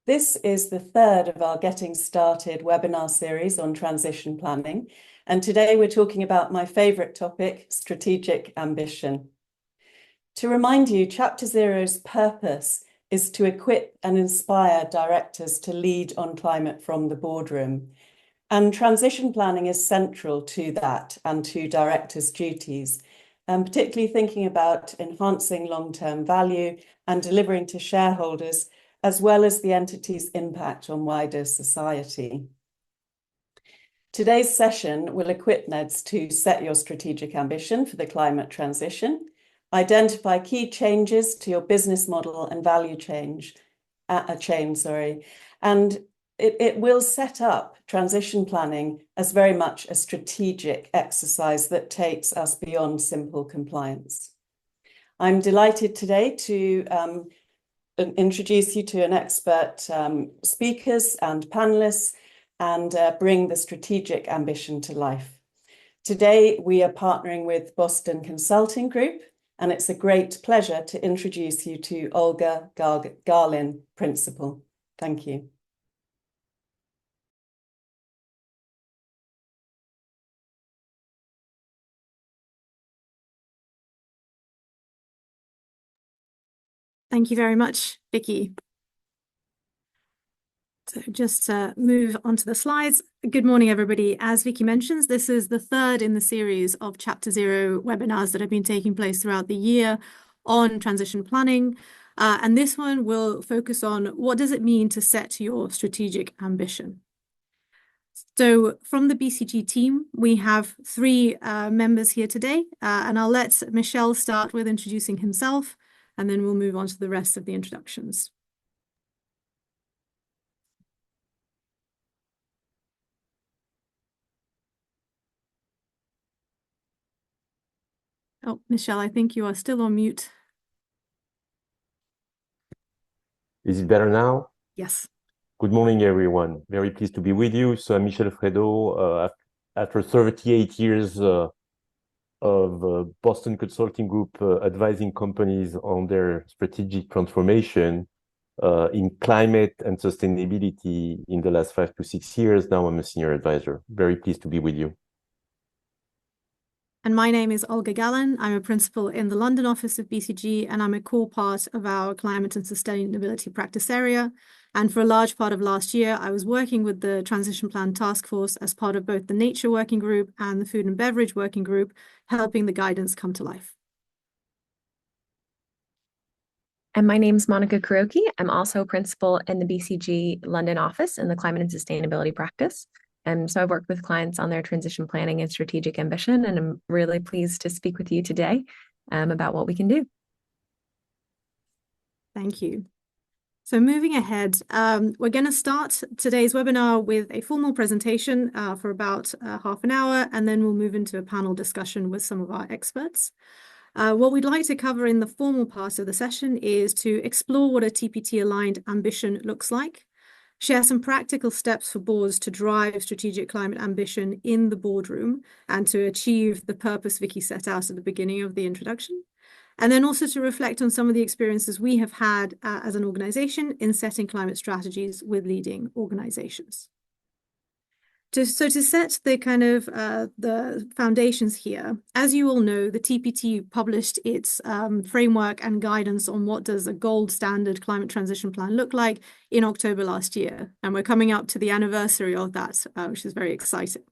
This is the third of our Getting Started webinar series on transition planning. And today we're talking about my favorite topic, strategic ambition. To remind you, Chapter Zero's purpose is to equip and inspire directors to lead on climate from the boardroom. And transition planning is central to that and to directors' duties, particularly thinking about enhancing long-term value and delivering to shareholders, as well as the entity's impact on wider society. Today's session will equip NEDs to set your strategic ambition for the climate transition, identify key changes to your business model and value chain, and it will set up transition planning as very much a strategic exercise that takes us beyond simple compliance. I'm delighted today to introduce you to an expert speakers and panelists and bring the strategic ambition to life. Today, we are partnering with Boston Consulting Group, and it's a great pleasure to introduce you to Olga Garlin, Principal. Thank you. Thank you very much, Vicky. So just to move on to the slides. Good morning, everybody. As Vicky mentions, this is the third in the series of Chapter Zero webinars that have been taking place throughout the year on transition planning. And this one will focus on what does it mean to set your strategic ambition. So from the BCG team, we have three members here today, and I'll let Michel start with introducing himself, and then we'll move on to the rest of the introductions. Oh, Michel, I think you are still on mute. Is it better now? Yes. Good morning, everyone. Very pleased to be with you. So I'm Michel Fredo. After 38 years of Boston Consulting Group advising companies on their strategic transformation in climate and sustainability in the last 5 to 6 years. Now I'm a senior advisor. Very pleased to be with you. And my name is Olga Garlin. I'm a principal in the London office of BCG, and I'm a core part of our climate and sustainability practice area. And for a large part of last year, I was working with the Transition Plan Task Force as part of both the Nature Working Group and the Food and Beverage Working Group, helping the guidance come to life. And my name is Monica Kuroki. I'm also a principal in the BCG London office in the climate and sustainability practice. And so I've worked with clients on their transition planning and strategic ambition, and I'm really pleased to speak with you today about what we can do. Thank you. So moving ahead, we're going to start today's webinar with a formal presentation for about half an hour, and then we'll move into a panel discussion with some of our experts. What we'd like to cover in the formal part of the session is to explore what a TPT-aligned ambition looks like, share some practical steps for boards to drive strategic climate ambition in the boardroom and to achieve the purpose Vicky set out at the beginning of the introduction. And then also to reflect on some of the experiences we have had as an organization in setting climate strategies with leading organizations. So to set the kind of the foundations here, as you all know, the TPT published its framework and guidance on what does a gold standard climate transition plan look like in October last year. And we're coming up to the anniversary of that, which is very exciting.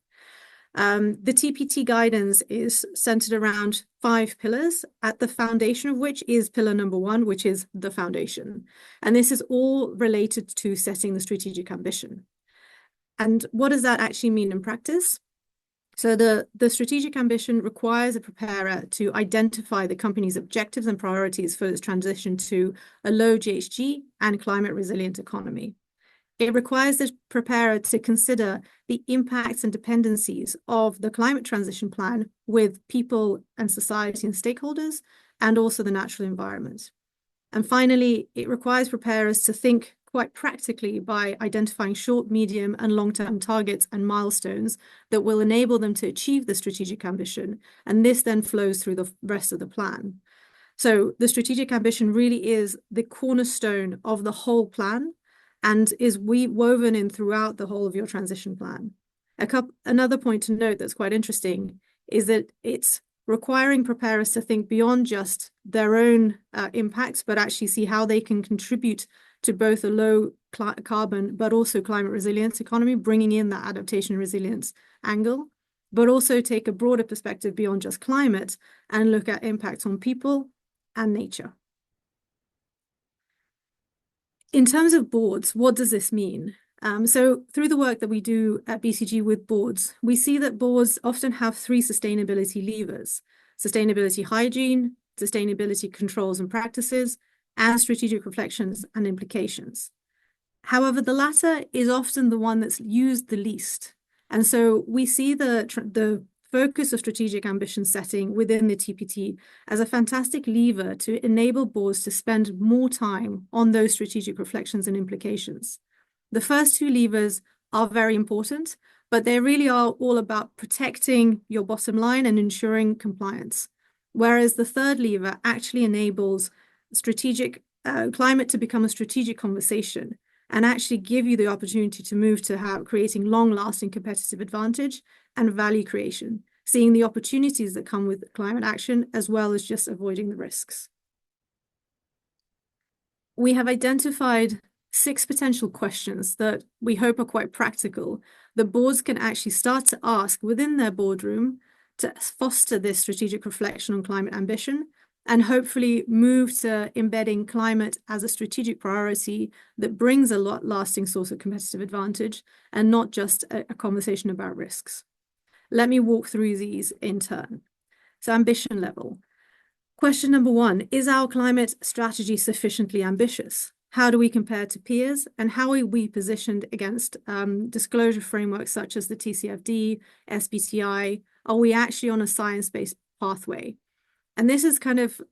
The TPT guidance is centered around 5 pillars, at the foundation of which is pillar number 1, which is the foundation. And this is all related to setting the strategic ambition. And what does that actually mean in practice? So the strategic ambition requires a preparer to identify the company's objectives and priorities for its transition to a low GHG and climate resilient economy. It requires the preparer to consider the impacts and dependencies of the climate transition plan with people and society and stakeholders, and also the natural environment. And finally, it requires preparers to think quite practically by identifying short, medium, and long-term targets and milestones that will enable them to achieve the strategic ambition. And this then flows through the rest of the plan. So the strategic ambition really is the cornerstone of the whole plan. and is woven in throughout the whole of your transition plan. Another point to note that's quite interesting is that it's requiring preparers to think beyond just their own impacts, but actually see how they can contribute to both a low carbon, but also climate resilience economy, bringing in that adaptation resilience angle, but also take a broader perspective beyond just climate and look at impacts on people and nature. In terms of boards, what does this mean? So through the work that we do at BCG with boards, we see that boards often have three sustainability levers: sustainability hygiene, sustainability controls and practices, and strategic reflections and implications. However, the latter is often the one that's used the least. And so we see the focus of strategic ambition setting within the TPT as a fantastic lever to enable boards to spend more time on those strategic reflections and implications. The first two levers are very important, but they really are all about protecting your bottom line and ensuring compliance. Whereas the third lever actually enables strategic climate to become a strategic conversation and actually give you the opportunity to move to creating long-lasting competitive advantage and value creation, seeing the opportunities that come with climate action, as well as just avoiding the risks. We have identified 6 potential questions that we hope are quite practical, that boards can actually start to ask within their boardroom to foster this strategic reflection on climate ambition, and hopefully move to embedding climate as a strategic priority that brings a lasting source of competitive advantage and not just a conversation about risks. Let me walk through these in turn. So ambition level. Question number 1, is our climate strategy sufficiently ambitious? How do we compare to peers, and how are we positioned against disclosure frameworks such as the TCFD, SBTi? Are we actually on a science-based pathway? And this is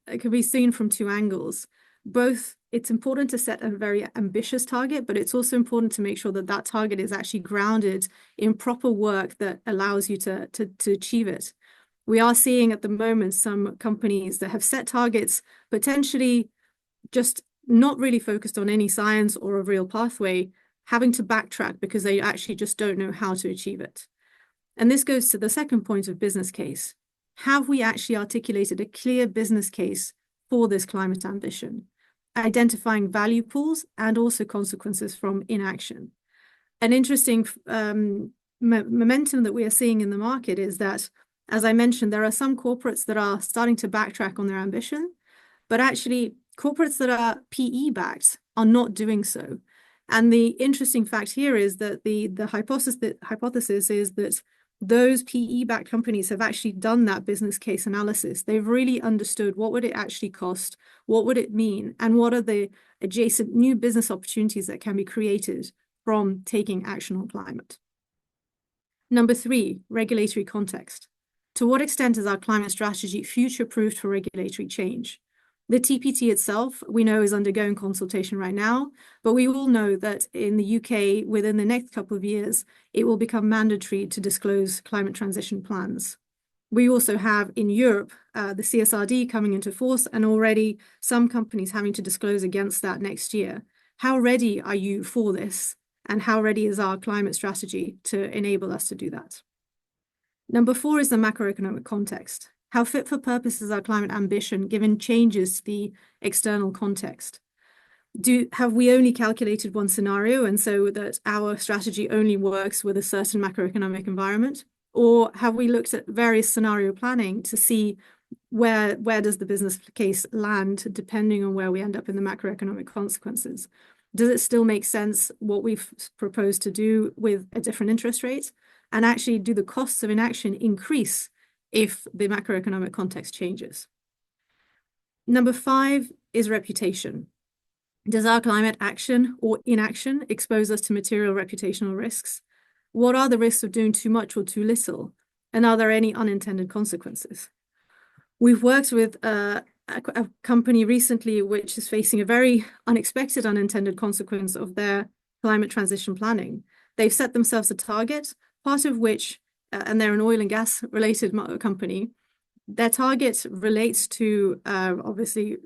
it can be seen from 2 angles. Both, it's important to set a very ambitious target, but it's also important to make sure that that target is actually grounded in proper work that allows you to achieve it. We are seeing at the moment some companies that have set targets potentially just not really focused on any science or a real pathway, having to backtrack because they actually just don't know how to achieve it. And this goes to the second point of business case. Have we actually articulated a clear business case for this climate ambition, identifying value pools and also consequences from inaction? An interesting momentum that we are seeing in the market is that, as I mentioned, there are some corporates that are starting to backtrack on their ambition, but actually corporates that are PE-backed are not doing so. And the interesting fact here is that the hypothesis is that those PE-backed companies have actually done that business case analysis. They've really understood what would it actually cost, what would it mean, and what are the adjacent new business opportunities that can be created from taking action on climate. Number 3, regulatory context. To what extent is our climate strategy future-proofed for regulatory change? The TPT itself, we know, is undergoing consultation right now, but we all know that in the UK, within the next couple of years, it will become mandatory to disclose climate transition plans. We also have in Europe, the CSRD coming into force, and already some companies having to disclose against that next year. How ready are you for this? And how ready is our climate strategy to enable us to do that? Number 4 is the macroeconomic context. How fit for purpose is our climate ambition given changes to the external context? Have we only calculated one scenario and so that our strategy only works with a certain macroeconomic environment? Or have we looked at various scenario planning to see where does the business case land depending on where we end up in the macroeconomic consequences? Does it still make sense what we've proposed to do with a different interest rate? And actually, do the costs of inaction increase if the macroeconomic context changes? Number 5 is reputation. Does our climate action or inaction expose us to material reputational risks? What are the risks of doing too much or too little? And are there any unintended consequences? We've worked with a company recently which is facing a very unexpected unintended consequence of their climate transition planning. They've set themselves a target, part of which, and they're an oil and gas related company, their target relates to obviously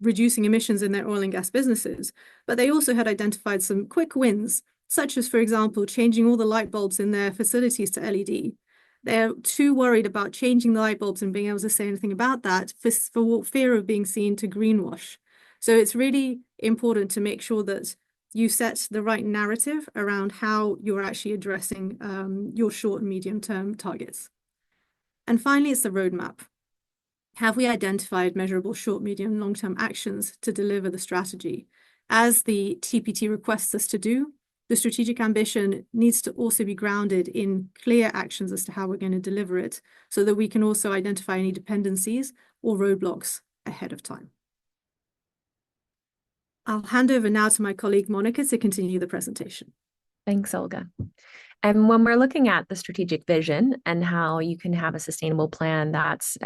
reducing emissions in their oil and gas businesses, but they also had identified some quick wins, such as, for example, changing all the light bulbs in their facilities to LED. They're too worried about changing the light bulbs and being able to say anything about that for fear of being seen to greenwash. So it's really important to make sure that you set the right narrative around how you're actually addressing your short and medium term targets. And finally, it's the roadmap. Have we identified measurable short, medium, and long-term actions to deliver the strategy? As the TPT requests us to do, the strategic ambition needs to also be grounded in clear actions as to how we're going to deliver it, so that we can also identify any dependencies or roadblocks ahead of time. I'll hand over now to my colleague Monica to continue the presentation. Thanks, Olga. And when we're looking at the strategic vision and how you can have a sustainable plan that's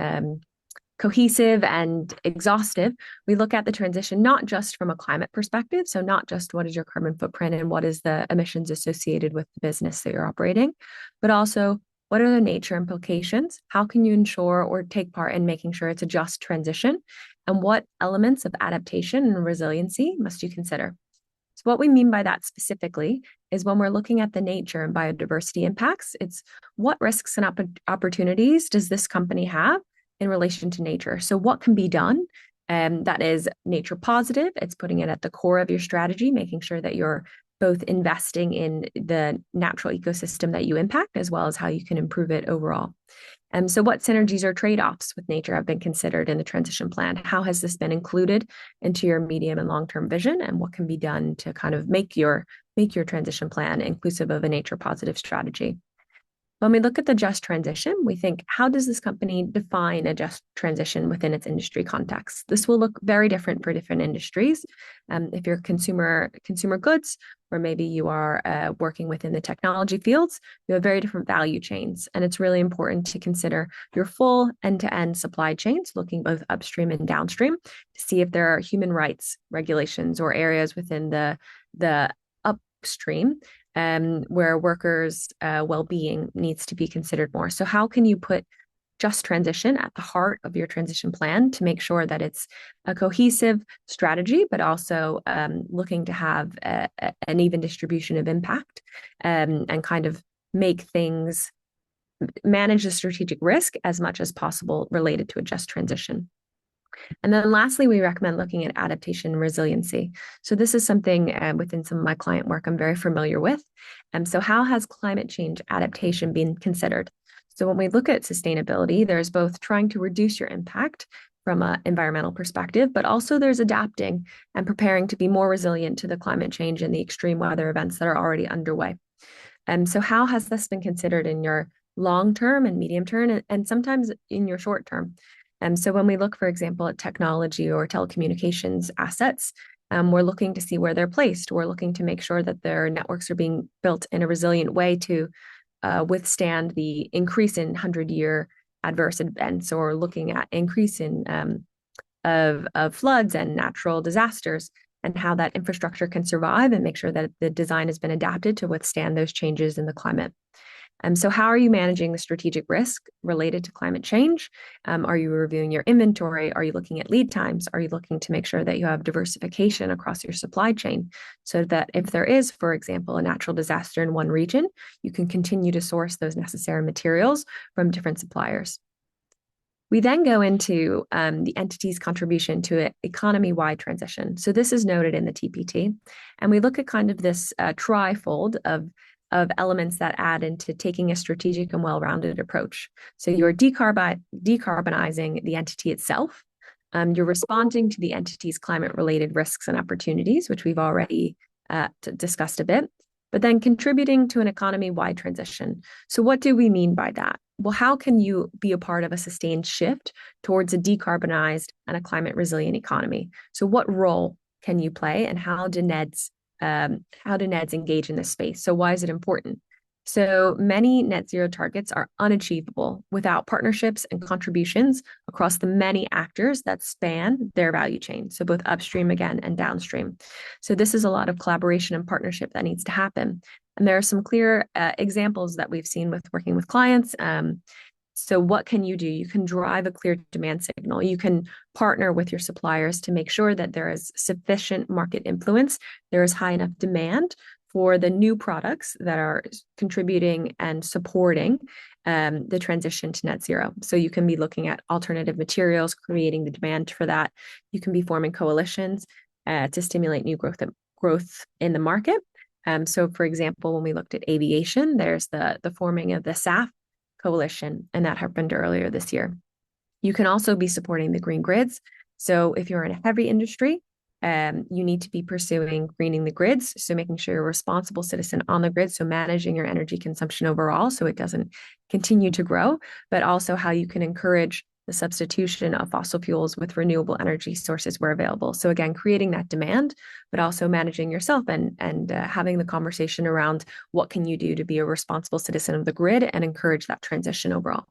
cohesive and exhaustive, we look at the transition not just from a climate perspective, so not just what is your carbon footprint and what is the emissions associated with the business that you're operating, but also what are the nature implications? How can you ensure or take part in making sure it's a just transition? And what elements of adaptation and resiliency must you consider? So what we mean by that specifically is when we're looking at the nature and biodiversity impacts, it's what risks and opportunities does this company have in relation to nature? So what can be done that is nature positive? It's putting it at the core of your strategy, making sure that you're both investing in the natural ecosystem that you impact, as well as how you can improve it overall. So what synergies or trade-offs with nature have been considered in the transition plan? How has this been included into your medium and long-term vision? And what can be done to kind of make your transition plan inclusive of a nature positive strategy? When we look at the just transition, we think, how does this company define a just transition within its industry context? This will look very different for different industries. If you're consumer goods, or maybe you are working within the technology fields, you have very different value chains. And it's really important to consider your full end-to-end supply chains, looking both upstream and downstream, to see if there are human rights regulations or areas within the upstream where workers' well-being needs to be considered more. So how can you put just transition at the heart of your transition plan to make sure that it's a cohesive strategy, but also looking to have an even distribution of impact and kind of make things, manage the strategic risk as much as possible related to a just transition. And then lastly, we recommend looking at adaptation and resiliency. So this is something within some of my client work I'm very familiar with. So how has climate change adaptation been considered? So when we look at sustainability, there's both trying to reduce your impact from an environmental perspective, but also there's adapting and preparing to be more resilient to the climate change and the extreme weather events that are already underway. So how has this been considered in your long-term and medium-term and sometimes in your short-term? So when we look, for example, at technology or telecommunications assets, we're looking to see where they're placed. We're looking to make sure that their networks are being built in a resilient way to withstand the increase in 100-year adverse events, or looking at increase in of floods and natural disasters, and how that infrastructure can survive and make sure that the design has been adapted to withstand those changes in the climate. So how are you managing the strategic risk related to climate change? Are you reviewing your inventory? Are you looking at lead times? Are you looking to make sure that you have diversification across your supply chain so that if there is, for example, a natural disaster in one region, you can continue to source those necessary materials from different suppliers? We then go into the entity's contribution to an economy-wide transition. So this is noted in the TPT, and we look at kind of this trifold of elements that add into taking a strategic and well-rounded approach. So you're decarbonizing the entity itself. You're responding to the entity's climate-related risks and opportunities, which we've already discussed a bit, but then contributing to an economy-wide transition. So what do we mean by that? Well, how can you be a part of a sustained shift towards a decarbonized and a climate-resilient economy? So what role can you play, and how do NEDs engage in this space? So why is it important? So many net zero targets are unachievable without partnerships and contributions across the many actors that span their value chain. So both upstream again and downstream. So this is a lot of collaboration and partnership that needs to happen. And there are some clear examples that we've seen with working with clients So what can you do? You can drive a clear demand signal. You can partner with your suppliers to make sure that there is sufficient market influence, there is high enough demand for the new products that are contributing and supporting the transition to net zero. So you can be looking at alternative materials, creating the demand for that. You can be forming coalitions to stimulate new growth in the market. So for example, when we looked at aviation, there's the forming of the SAF coalition, and that happened earlier this year. You can also be supporting the green grids. So if you're in a heavy industry, you need to be pursuing greening the grids. So making sure you're a responsible citizen on the grid. So managing your energy consumption overall so it doesn't continue to grow, but also how you can encourage the substitution of fossil fuels with renewable energy sources where available. So again, creating that demand, but also managing yourself and having the conversation around what can you do to be a responsible citizen of the grid and encourage that transition overall.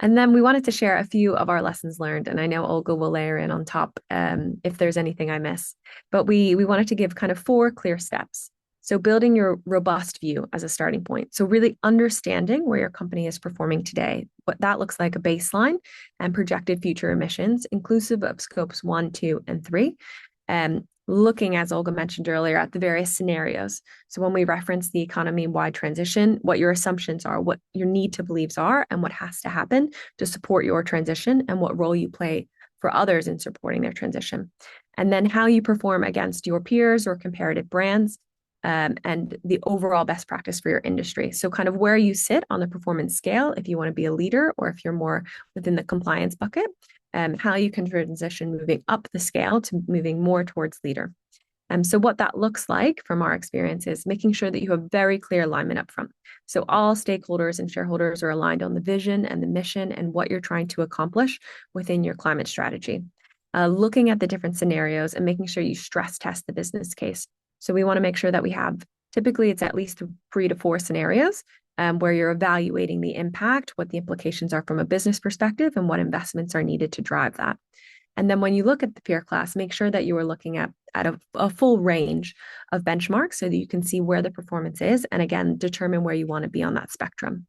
And then we wanted to share a few of our lessons learned, and I know Olga will layer in on top if there's anything I miss. But we wanted to give kind of 4 clear steps. So building your robust view as a starting point. So really understanding where your company is performing today, what that looks like, a baseline and projected future emissions, inclusive of scopes 1, 2, and 3. Looking, as Olga mentioned earlier, at the various scenarios. So when we reference the economy-wide transition, what your assumptions are, what your need to believes are, and what has to happen to support your transition, and what role you play for others in supporting their transition. And then how you perform against your peers or comparative brands, and the overall best practice for your industry. So kind of where you sit on the performance scale, if you want to be a leader or if you're more within the compliance bucket, how you can transition moving up the scale to moving more towards leader. So what that looks like from our experience is making sure that you have very clear alignment up front. So all stakeholders and shareholders are aligned on the vision and the mission and what you're trying to accomplish within your climate strategy. Looking at the different scenarios and making sure you stress test the business case. So we want to make sure that we have, typically it's at least 3 to 4 scenarios where you're evaluating the impact, what the implications are from a business perspective, and what investments are needed to drive that. And then when you look at the peer class, make sure that you are looking at a full range of benchmarks so that you can see where the performance is, and again, determine where you want to be on that spectrum.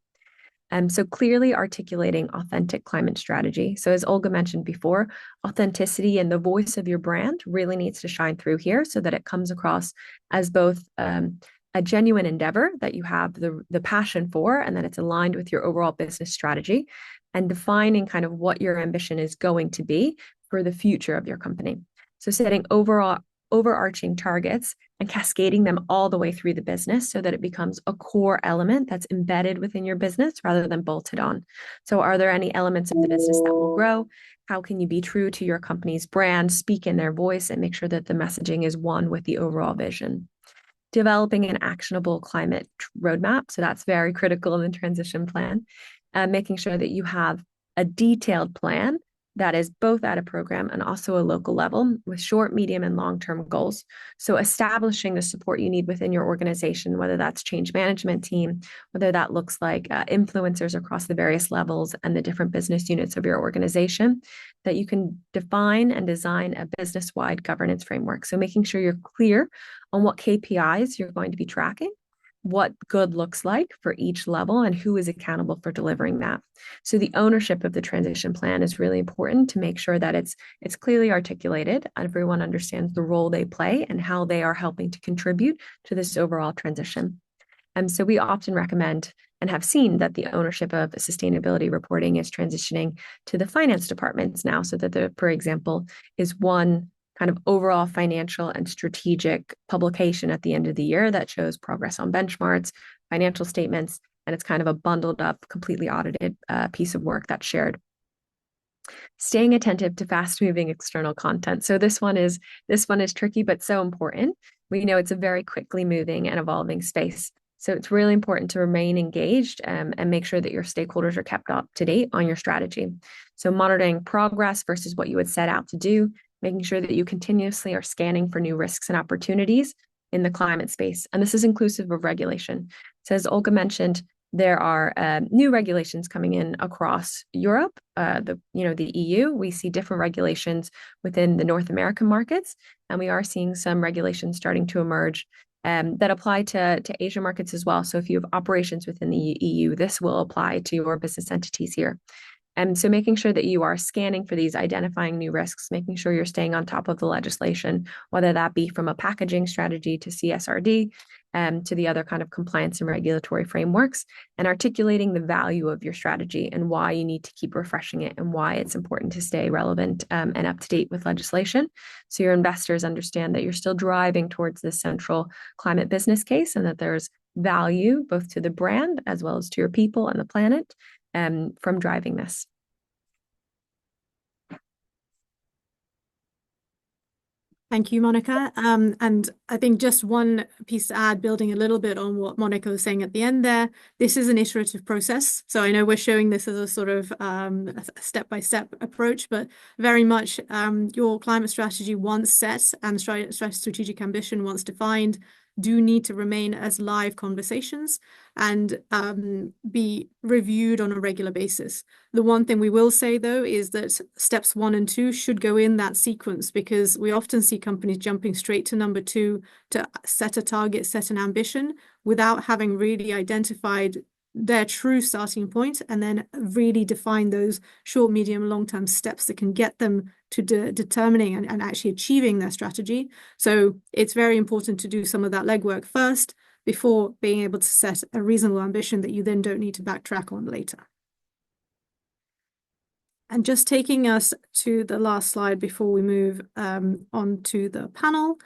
So clearly articulating authentic climate strategy. So as Olga mentioned before, authenticity and the voice of your brand really needs to shine through here so that it comes across as both a genuine endeavor that you have the passion for, and that it's aligned with your overall business strategy, and defining kind of what your ambition is going to be for the future of your company. So setting overarching targets and cascading them all the way through the business so that it becomes a core element that's embedded within your business rather than bolted on. So are there any elements of the business that will grow? How can you be true to your company's brand, speak in their voice, and make sure that the messaging is one with the overall vision? Developing an actionable climate roadmap. So that's very critical in the transition plan. Making sure that you have a detailed plan that is both at a program and also a local level with short, medium, and long-term goals. So establishing the support you need within your organization, whether that's change management team, whether that looks like influencers across the various levels and the different business units of your organization, that you can define and design a business-wide governance framework. So making sure you're clear on what KPIs you're going to be tracking, what good looks like for each level, and who is accountable for delivering that. So the ownership of the transition plan is really important to make sure that it's clearly articulated and everyone understands the role they play and how they are helping to contribute to this overall transition. And so we often recommend and have seen that the ownership of sustainability reporting is transitioning to the finance departments now, so that there, for example, is one kind of overall financial and strategic publication at the end of the year that shows progress on benchmarks, financial statements, and it's kind of a bundled up, completely audited piece of work that's shared. Staying attentive to fast-moving external content. So this one is tricky, but so important. We know it's a very quickly moving and evolving space. So it's really important to remain engaged and make sure that your stakeholders are kept up to date on your strategy. So monitoring progress versus what you had set out to do, making sure that you continuously are scanning for new risks and opportunities in the climate space. And this is inclusive of regulation. So as Olga mentioned, there are new regulations coming in across Europe, the EU. We see different regulations within the North American markets, and we are seeing some regulations starting to emerge that apply to Asian markets as well. So if you have operations within the EU, this will apply to your business entities here. And so making sure that you are scanning for these, identifying new risks, making sure you're staying on top of the legislation, whether that be from a packaging strategy to CSRD, to the other kind of compliance and regulatory frameworks, and articulating the value of your strategy and why you need to keep refreshing it and why it's important to stay relevant and up to date with legislation. So your investors understand that you're still driving towards this central climate business case and that there's value both to the brand as well as to your people and the planet from driving this. Thank you, Monica. And I think just one piece to add, building a little bit on what Monica was saying at the end there, this is an iterative process. So I know we're showing this as a sort of a step-by-step approach, but very much your climate strategy once set and strategic ambition once defined do need to remain as live conversations and be reviewed on a regular basis. The one thing we will say, though, is that steps 1 and 2 should go in that sequence, because we often see companies jumping straight to number 2 to set a target, set an ambition, without having really identified their true starting point and then really define those short, medium, long-term steps that can get them to determining and actually achieving their strategy. So it's very important to do some of that legwork first before being able to set a reasonable ambition that you then don't need to backtrack on later. And just taking us to the last slide before we move on to the panel,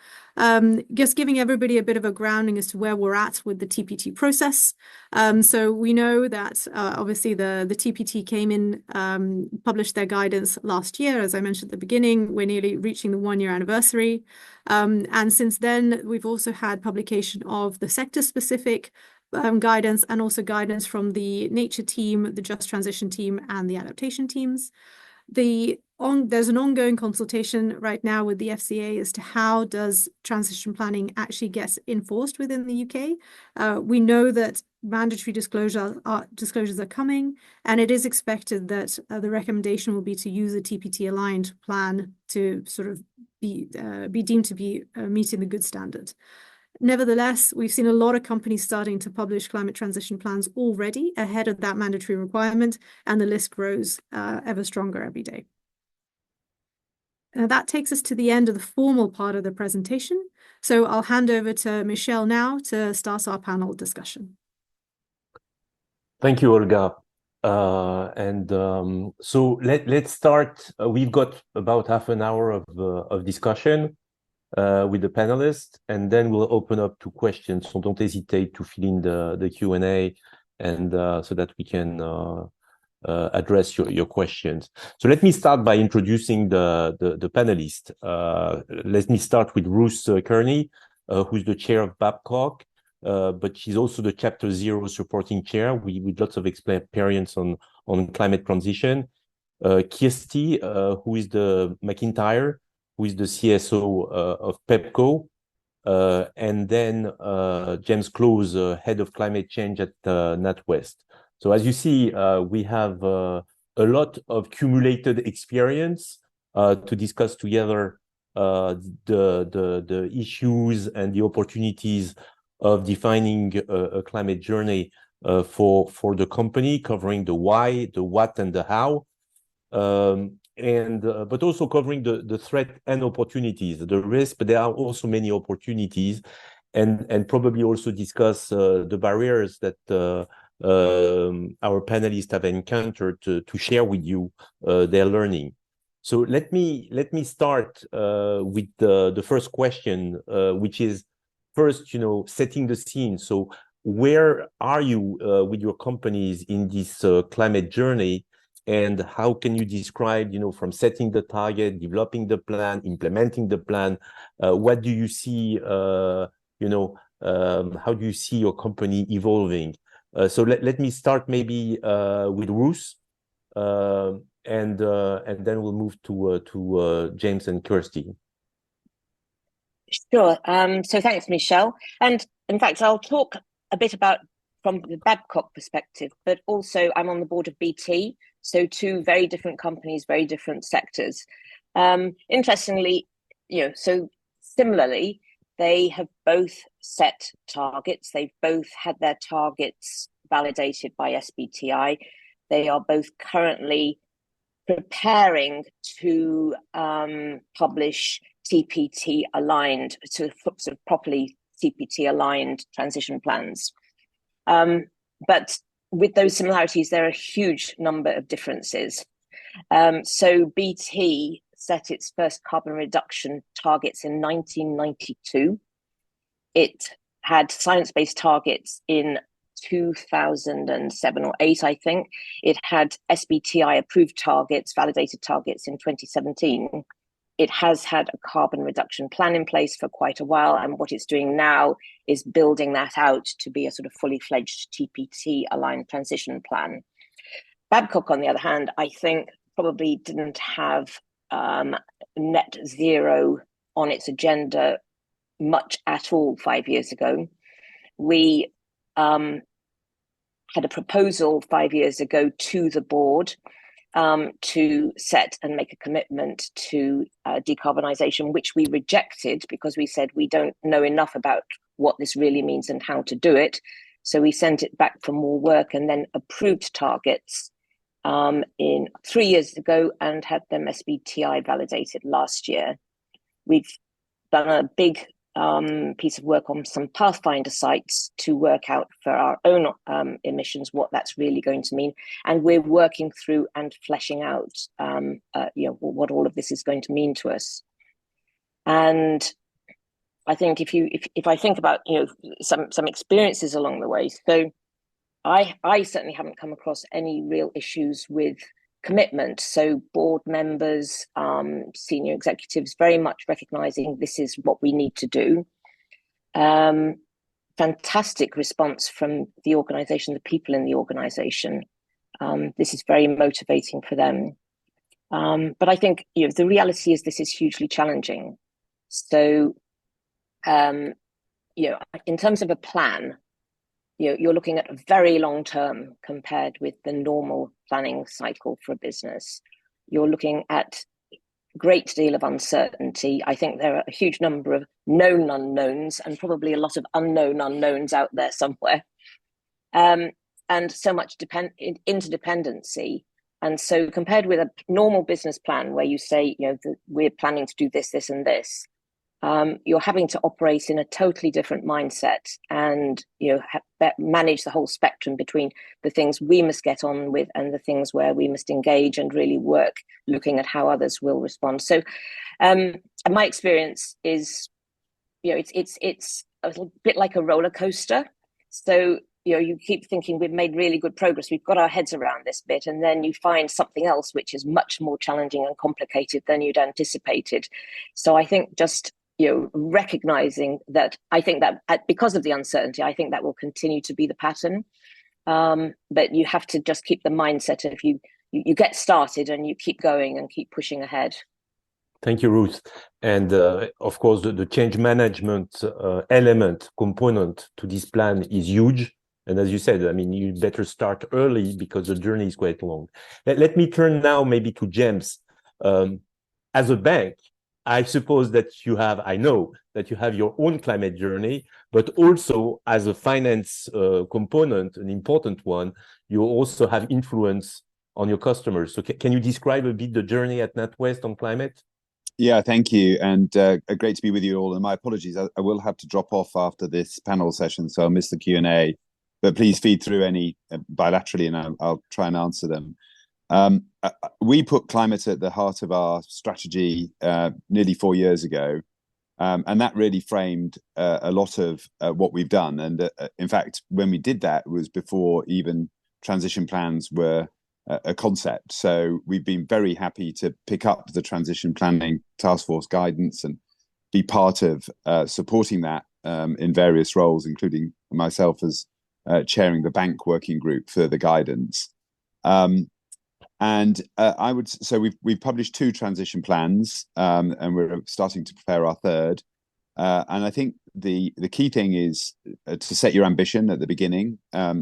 just giving everybody a bit of a grounding as to where we're at with the TPT process. So we know that obviously the TPT came in, published their guidance last year. As I mentioned at the beginning, we're nearly reaching the 1-year anniversary. And since then, we've also had publication of the sector-specific guidance and also guidance from the Nature team, the Just Transition team, and the adaptation teams. There's an ongoing consultation right now with the FCA as to how does transition planning actually get enforced within the UK. We know that mandatory disclosures are coming, and it is expected that the recommendation will be to use a TPT-aligned plan to sort of be deemed to be meeting the good standard. Nevertheless, we've seen a lot of companies starting to publish climate transition plans already ahead of that mandatory requirement, and the list grows ever stronger every day. That takes us to the end of the formal part of the presentation. So I'll hand over to Michelle now to start our panel discussion. Thank you, Olga. So let's start. We've got about half an hour of discussion with the panelists, and then we'll open up to questions. So don't hesitate to fill in the Q&A, and so that we can address your questions. So let me start by introducing the panelists. Let me start with Ruth Kearney, who's the chair of Babcock, but she's also the Chapter 0 supporting chair with lots of experience on climate transition. Kirsty, who is the McIntyre, who is the CSO of Pepco, and then James Close, head of climate change at NatWest. So as you see, we have a lot of cumulated experience to discuss together the issues and the opportunities of defining a climate journey for the company, covering the why, the what, and the how. But also covering the threat and opportunities, the risk, but there are also many opportunities, and probably also discuss the barriers that our panelists have encountered to share with you their learning. So let me start with the first question, which is first, setting the scene. So where are you with your companies in this climate journey? And how can you describe, from setting the target, developing the plan, implementing the plan, what do you see, how do you see your company evolving? So let me start maybe with Ruth, and then we'll move to James and Kirsty. Sure. So thanks, Michelle. And in fact, I'll talk a bit about from the Babcock perspective, but also I'm on the board of BT. So 2 very different companies, very different sectors. Interestingly, so similarly, They have both set targets. They've both had their targets validated by SBTi. They are both currently preparing to publish TPT aligned, to sort of properly TPT aligned transition plans. But with those similarities, there are a huge number of differences. So BT set its first carbon reduction targets in 1992. It had science-based targets in 2007 or 8, I think. It had SBTi approved targets, validated targets in 2017. It has had a carbon reduction plan in place for quite a while, and what it's doing now is building that out to be a sort of fully fledged TPT aligned transition plan. Babcock, on the other hand, I think probably didn't have net zero on its agenda much at all 5 years ago. We had a proposal 5 years ago to the board to set and make a commitment to decarbonisation, which we rejected because we said we don't know enough about what this really means and how to do it. So we sent it back for more work and then approved targets in 3 years ago and had them SBTi validated last year. We've done a big piece of work on some Pathfinder sites to work out for our own emissions what that's really going to mean, and we're working through and fleshing out what all of this is going to mean to us. And I think if I think about some experiences along the way, so I certainly haven't come across any real issues with commitment. So board members, senior executives, very much recognizing this is what we need to do. Fantastic response from the organization, the people in the organization. This is very motivating for them. But I think the reality is this is hugely challenging. So, in terms of a plan, you're looking at a very long term compared with the normal planning cycle for a business. You're looking at a great deal of uncertainty. I think there are a huge number of known unknowns and probably a lot of unknown unknowns out there somewhere. And so much interdependency. And so compared with a normal business plan where you say, we're planning to do this, this, and this, you're having to operate in a totally different mindset and manage the whole spectrum between the things we must get on with and the things where we must engage and really work looking at how others will respond. So my experience is it's a little bit like a roller coaster. So you keep thinking we've made really good progress, we've got our heads around this bit, and then you find something else which is much more challenging and complicated than you'd anticipated. So I think just recognizing that, I think that because of the uncertainty, I think that will continue to be the pattern. But you have to just keep the mindset of you get started and you keep going and keep pushing ahead. Thank you, Ruth. And of course, the change management component to this plan is huge. And as you said, you better start early because the journey is quite long. Let me turn now maybe to James. As a bank, I suppose that I know that you have your own climate journey, but also as a finance component, an important one, you also have influence on your customers. So can you describe a bit the journey at NatWest on climate? Yeah, thank you. And great to be with you all. And my apologies, I will have to drop off after this panel session, so I'll miss the Q&A. But please feed through any bilaterally and I'll try and answer them. We put climate at the heart of our strategy nearly 4 years ago, and that really framed a lot of what we've done. And in fact, when we did that, it was before even transition plans were a concept. So we've been very happy to pick up the transition planning task force guidance and be part of supporting that in various roles, including myself as chairing the bank working group for the guidance. So we've published 2 transition plans, and we're starting to prepare our third. And I think the key thing is to set your ambition at the beginning.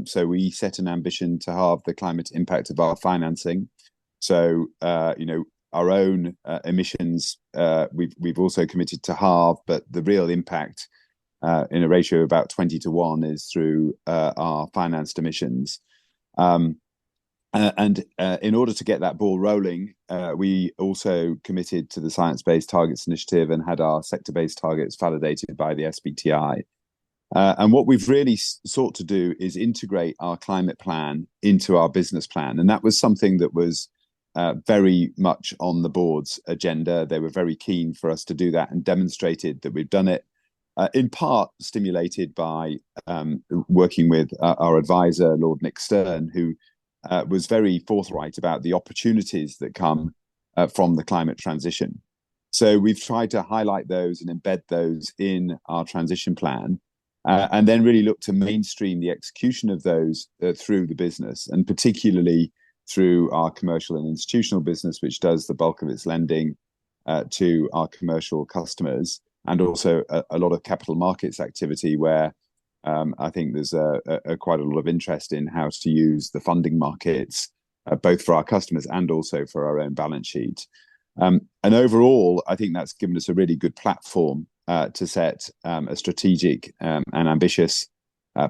So we set an ambition to halve the climate impact of our financing. So our own emissions, we've also committed to halve, but the real impact in a ratio of about 20-1 is through our financed emissions. And in order to get that ball rolling, we also committed to the Science Based Targets Initiative and had our sector-based targets validated by the SBTi. And what we've really sought to do is integrate our climate plan into our business plan. And that was something that was very much on the board's agenda. They were very keen for us to do that and demonstrated that we've done it, in part stimulated by working with our advisor, Lord Nick Stern, who was very forthright about the opportunities that come from the climate transition. So we've tried to highlight those and embed those in our transition plan, and then really look to mainstream the execution of those through the business, and particularly through our commercial and institutional business, which does the bulk of its lending to our commercial customers, and also a lot of capital markets activity where I think there's quite a lot of interest in how to use the funding markets, both for our customers and also for our own balance sheet. And overall, I think that's given us a really good platform to set a strategic and ambitious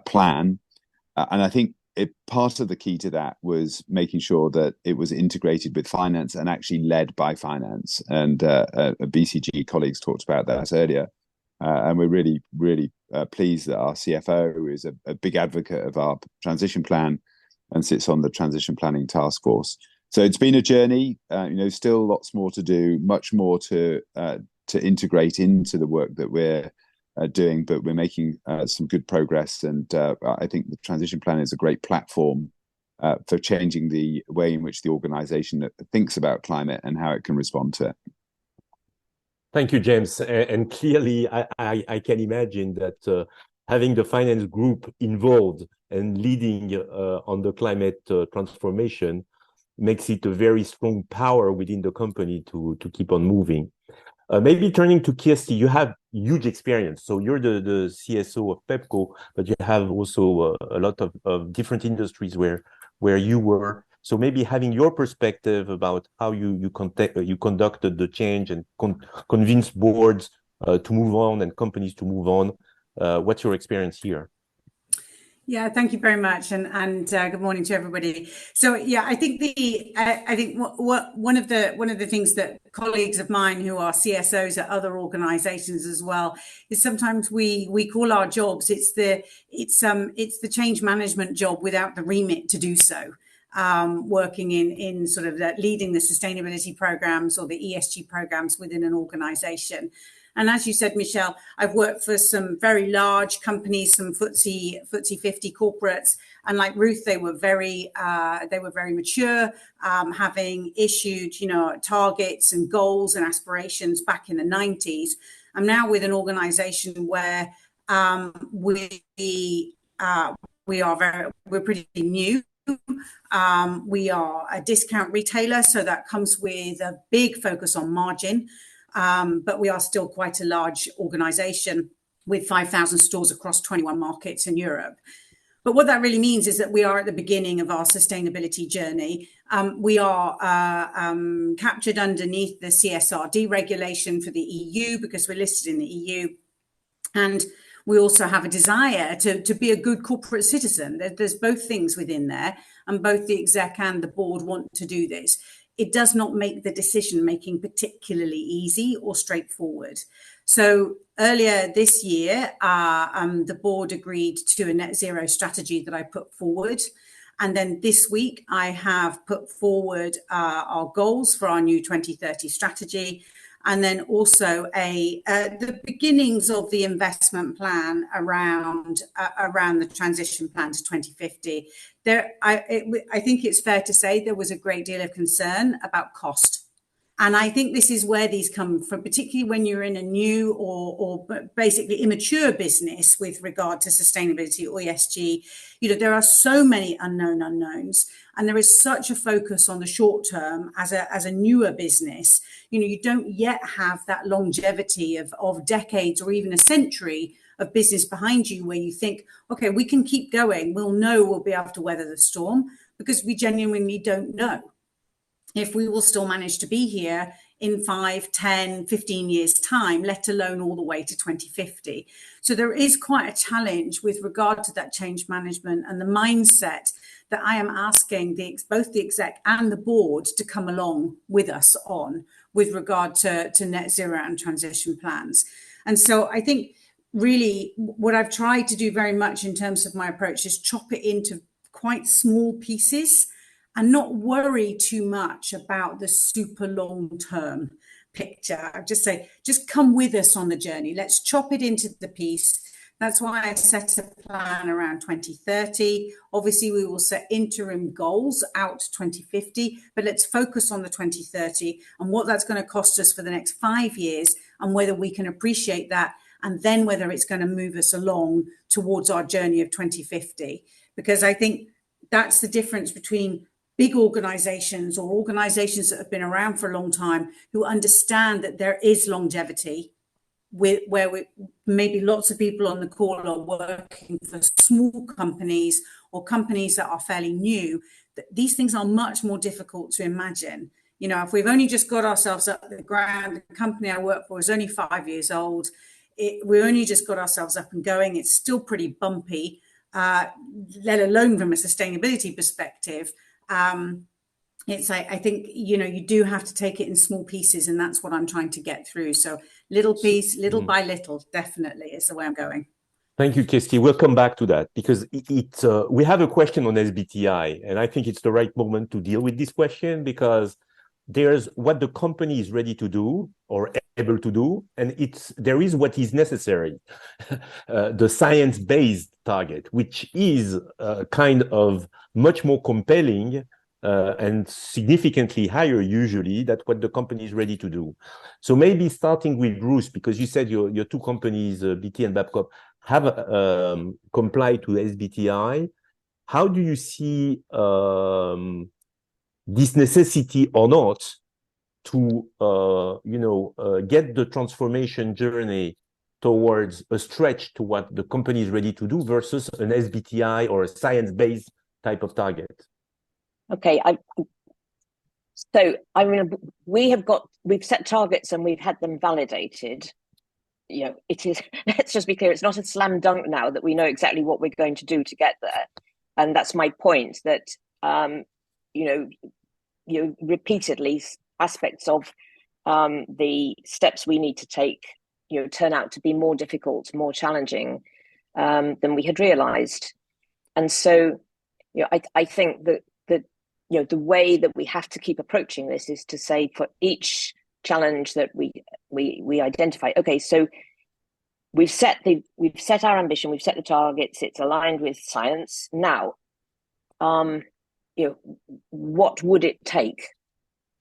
plan. And I think part of the key to that was making sure that it was integrated with finance and actually led by finance. And BCG colleagues talked about that earlier. And we're really, really pleased that our CFO is a big advocate of our transition plan and sits on the transition planning task force. So it's been a journey, still lots more to do, much more to integrate into the work that we're doing, but we're making some good progress. And I think the transition plan is a great platform for changing the way in which the organization thinks about climate and how it can respond to it. Thank you, James. And clearly, I can imagine that having the finance group involved and leading on the climate transformation makes it a very strong power within the company to keep on moving. Maybe turning to Kirsty, you have huge experience. So you're the CSO of Pepco, but you have also a lot of different industries where you were. So maybe having your perspective about how you conducted the change and convinced boards to move on and companies to move on. What's your experience here? Yeah, thank you very much, and good morning to everybody. So yeah, I think one of the things that colleagues of mine who are CSOs at other organisations as well is sometimes we call our jobs it's the change management job without the remit to do so. Working in sort of leading the sustainability programs or the ESG programs within an organisation. And as you said, Michelle, I've worked for some very large companies, some FTSE 50 corporates, and like Ruth, they were very mature, having issued targets and goals and aspirations back in the 90s. I'm now with an organisation where we're pretty new. We are a discount retailer, so that comes with a big focus on margin. But we are still quite a large organisation with 5,000 stores across 21 markets in Europe. But what that really means is that we are at the beginning of our sustainability journey. We are captured underneath the CSRD regulation for the EU because we're listed in the EU. And we also have a desire to be a good corporate citizen. There's both things within there, and both the exec and the board want to do this. It does not make the decision making particularly easy or straightforward. So earlier this year, the board agreed to a net zero strategy that I put forward. And then this week, I have put forward our goals for our new 2030 strategy. And then also the beginnings of the investment plan around the transition plan to 2050. I think it's fair to say there was a great deal of concern about cost. And I think this is where these come from, particularly when you're in a new or basically immature business with regard to sustainability or ESG. There are so many unknown unknowns, and there is such a focus on the short term as a newer business. You don't yet have that longevity of decades or even a century of business behind you where you think, okay, we can keep going. We'll be able to weather the storm, because we genuinely don't know. if we will still manage to be here in 5, 10, 15 years' time, let alone all the way to 2050. So there is quite a challenge with regard to that change management and the mindset that I am asking both the exec and the board to come along with us on with regard to net zero and transition plans. And so I think really what I've tried to do very much in terms of my approach is chop it into quite small pieces and not worry too much about the super long-term picture. I just say, just come with us on the journey. Let's chop it into the piece. That's why I set a plan around 2030. Obviously, we will set interim goals out to 2050, but let's focus on the 2030 and what that's going to cost us for the next 5 years and whether we can appreciate that, and then whether it's going to move us along towards our journey of 2050. Because I think that's the difference between big organizations or organizations that have been around for a long time who understand that there is longevity, maybe lots of people on the call are working for small companies or companies that are fairly new. These things are much more difficult to imagine. You know, if we've only just got ourselves up the ground, the company I work for is only 5 years old. We only just got ourselves up and going. It's still pretty bumpy, let alone from a sustainability perspective. It's I think, you know, you do have to take it in small pieces, and that's what I'm trying to get through. So little piece, little by little, definitely is the way I'm going. Thank you, Kirsty. We'll come back to that because we have a question on SBTi, and I think it's the right moment to deal with this question because there's what the company is ready to do or able to do, and there is what is necessary, the science-based target, which is kind of much more compelling and significantly higher usually than what the company is ready to do. So maybe starting with Bruce, because you said your two companies, BT and Babcock, have complied to SBTi. How do you see this necessity or not to get the transformation journey towards a stretch to what the company is ready to do versus an SBTi or a science-based type of target? Okay, we've set targets and we've had them validated. You know, it is, let's just be clear, it's not a slam dunk now that we know exactly what we're going to do to get there. And that's my point, that repeatedly aspects of the steps we need to take, turn out to be more difficult, more challenging than we had realized. And so, I think that the way that we have to keep approaching this is to say, for each challenge that we identify, okay, so we've set our ambition, we've set the targets, it's aligned with science. Now, what would it take?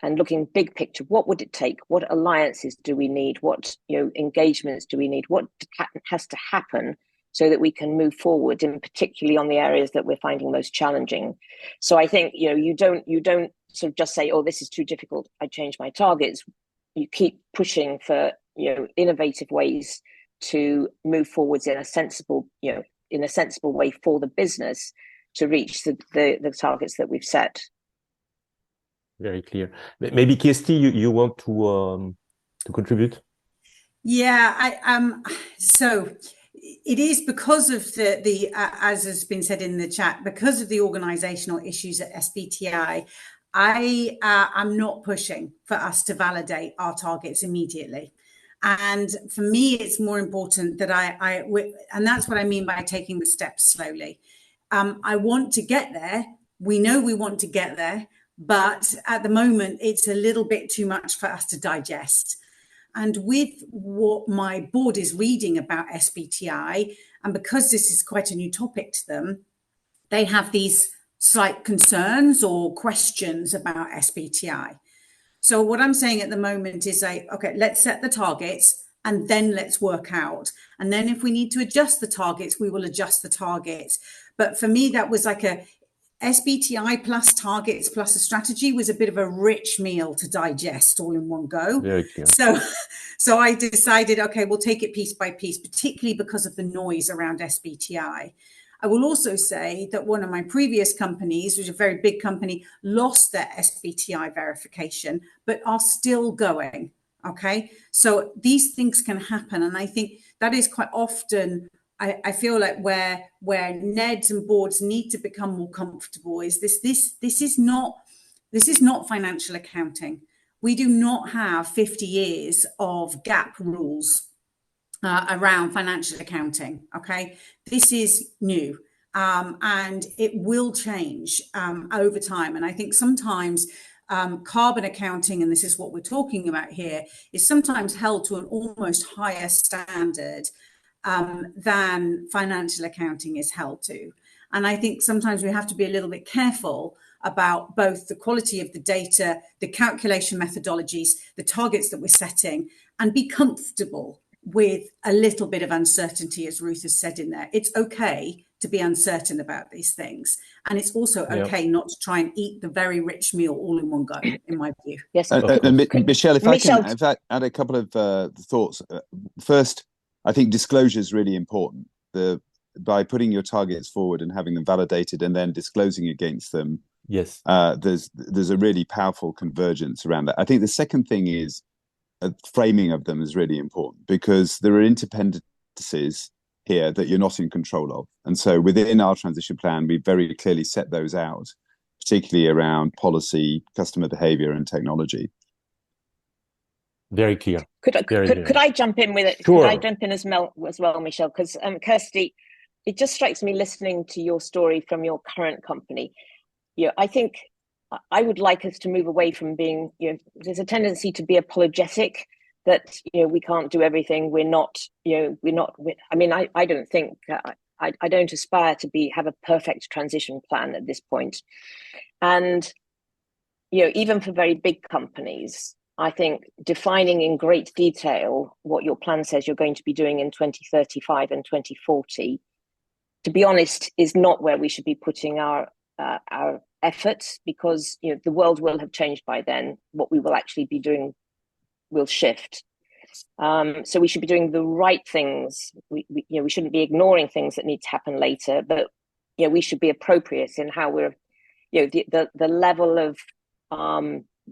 And looking big picture, what would it take? What alliances do we need? What engagements do we need? What has to happen so that we can move forward, and particularly on the areas that we're finding most challenging? So I think you don't sort of just say, oh, this is too difficult, I change my targets. You keep pushing for innovative ways to move forwards in a sensible way for the business to reach the targets that we've set. Very clear. Maybe Kirsty, you want to contribute? Yeah, so it is because of the as has been said in the chat, because of the organizational issues at SBTi, I am not pushing for us to validate our targets immediately. And for me, it's more important that and that's what I mean by taking the steps slowly. I want to get there. We know we want to get there, but at the moment, it's a little bit too much for us to digest. And with what my board is reading about SBTi, and because this is quite a new topic to them, they have these slight concerns or questions about SBTi. So what I'm saying at the moment is okay, let's set the targets and then let's work out. And then if we need to adjust the targets, we will adjust the targets. But for me, that was like a SBTi plus targets plus a strategy was a bit of a rich meal to digest all in one go. Very clear. So I decided, okay, we'll take it piece by piece, particularly because of the noise around SBTi. I will also say that one of my previous companies, which is a very big company, lost their SBTI verification, but are still going. Okay, so these things can happen, and I think that is quite often. I feel like where NEDs and boards need to become more comfortable is this is not financial accounting. We do not have 50 years of GAAP rules around financial accounting. Okay, this is new, and it will change over time. And I think sometimes carbon accounting, and this is what we're talking about here, is sometimes held to an almost higher standard than financial accounting is held to. And I think sometimes we have to be a little bit careful about both the quality of the data, the calculation methodologies, the targets that we're setting, and be comfortable with a little bit of uncertainty, as Ruth has said in there. It's okay to be uncertain about these things. And it's also okay not to try and eat the very rich meal all in one go, in my view. Yes. Michelle, if I can add a couple of thoughts. First, I think disclosure is really important. By putting your targets forward and having them validated and then disclosing against them, yes, there's a really powerful convergence around that. I think the second thing is framing of them is really important, because there are interdependencies here that you're not in control of. And so within our transition plan, we very clearly set those out, particularly around policy, customer behavior, and technology. Very clear. Could I jump in with it? Sure. Could I jump in as well, Michelle? Because Kirsty, it just strikes me listening to your story from your current company. I think I would like us to move away from being, there's a tendency to be apologetic that, we can't do everything. I don't think, I don't aspire to have a perfect transition plan at this point. And, even for very big companies, I think defining in great detail what your plan says you're going to be doing in 2035 and 2040, to be honest, is not where we should be putting our efforts, because the world will have changed by then. What we will actually be doing will shift. So we should be doing the right things. We shouldn't be ignoring things that need to happen later, but we should be appropriate in how we're the level of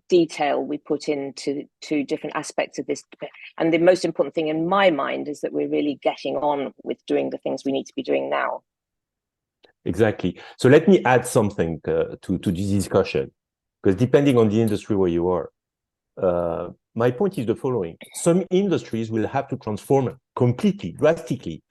detail we put into different aspects of this. And the most important thing in my mind is that we're really getting on with doing the things we need to be doing now. Exactly. So let me add something to this discussion, because depending on the industry where you are, my point is the following. Some industries will have to transform completely, drastically.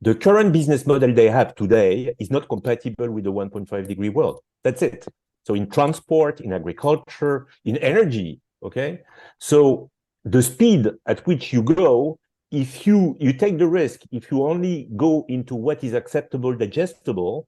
The current business model they have today is not compatible with the 1.5 degree world. That's it. So in transport, in agriculture, in energy, okay? So the speed at which you go, if you take the risk, if you only go into what is acceptable, digestible,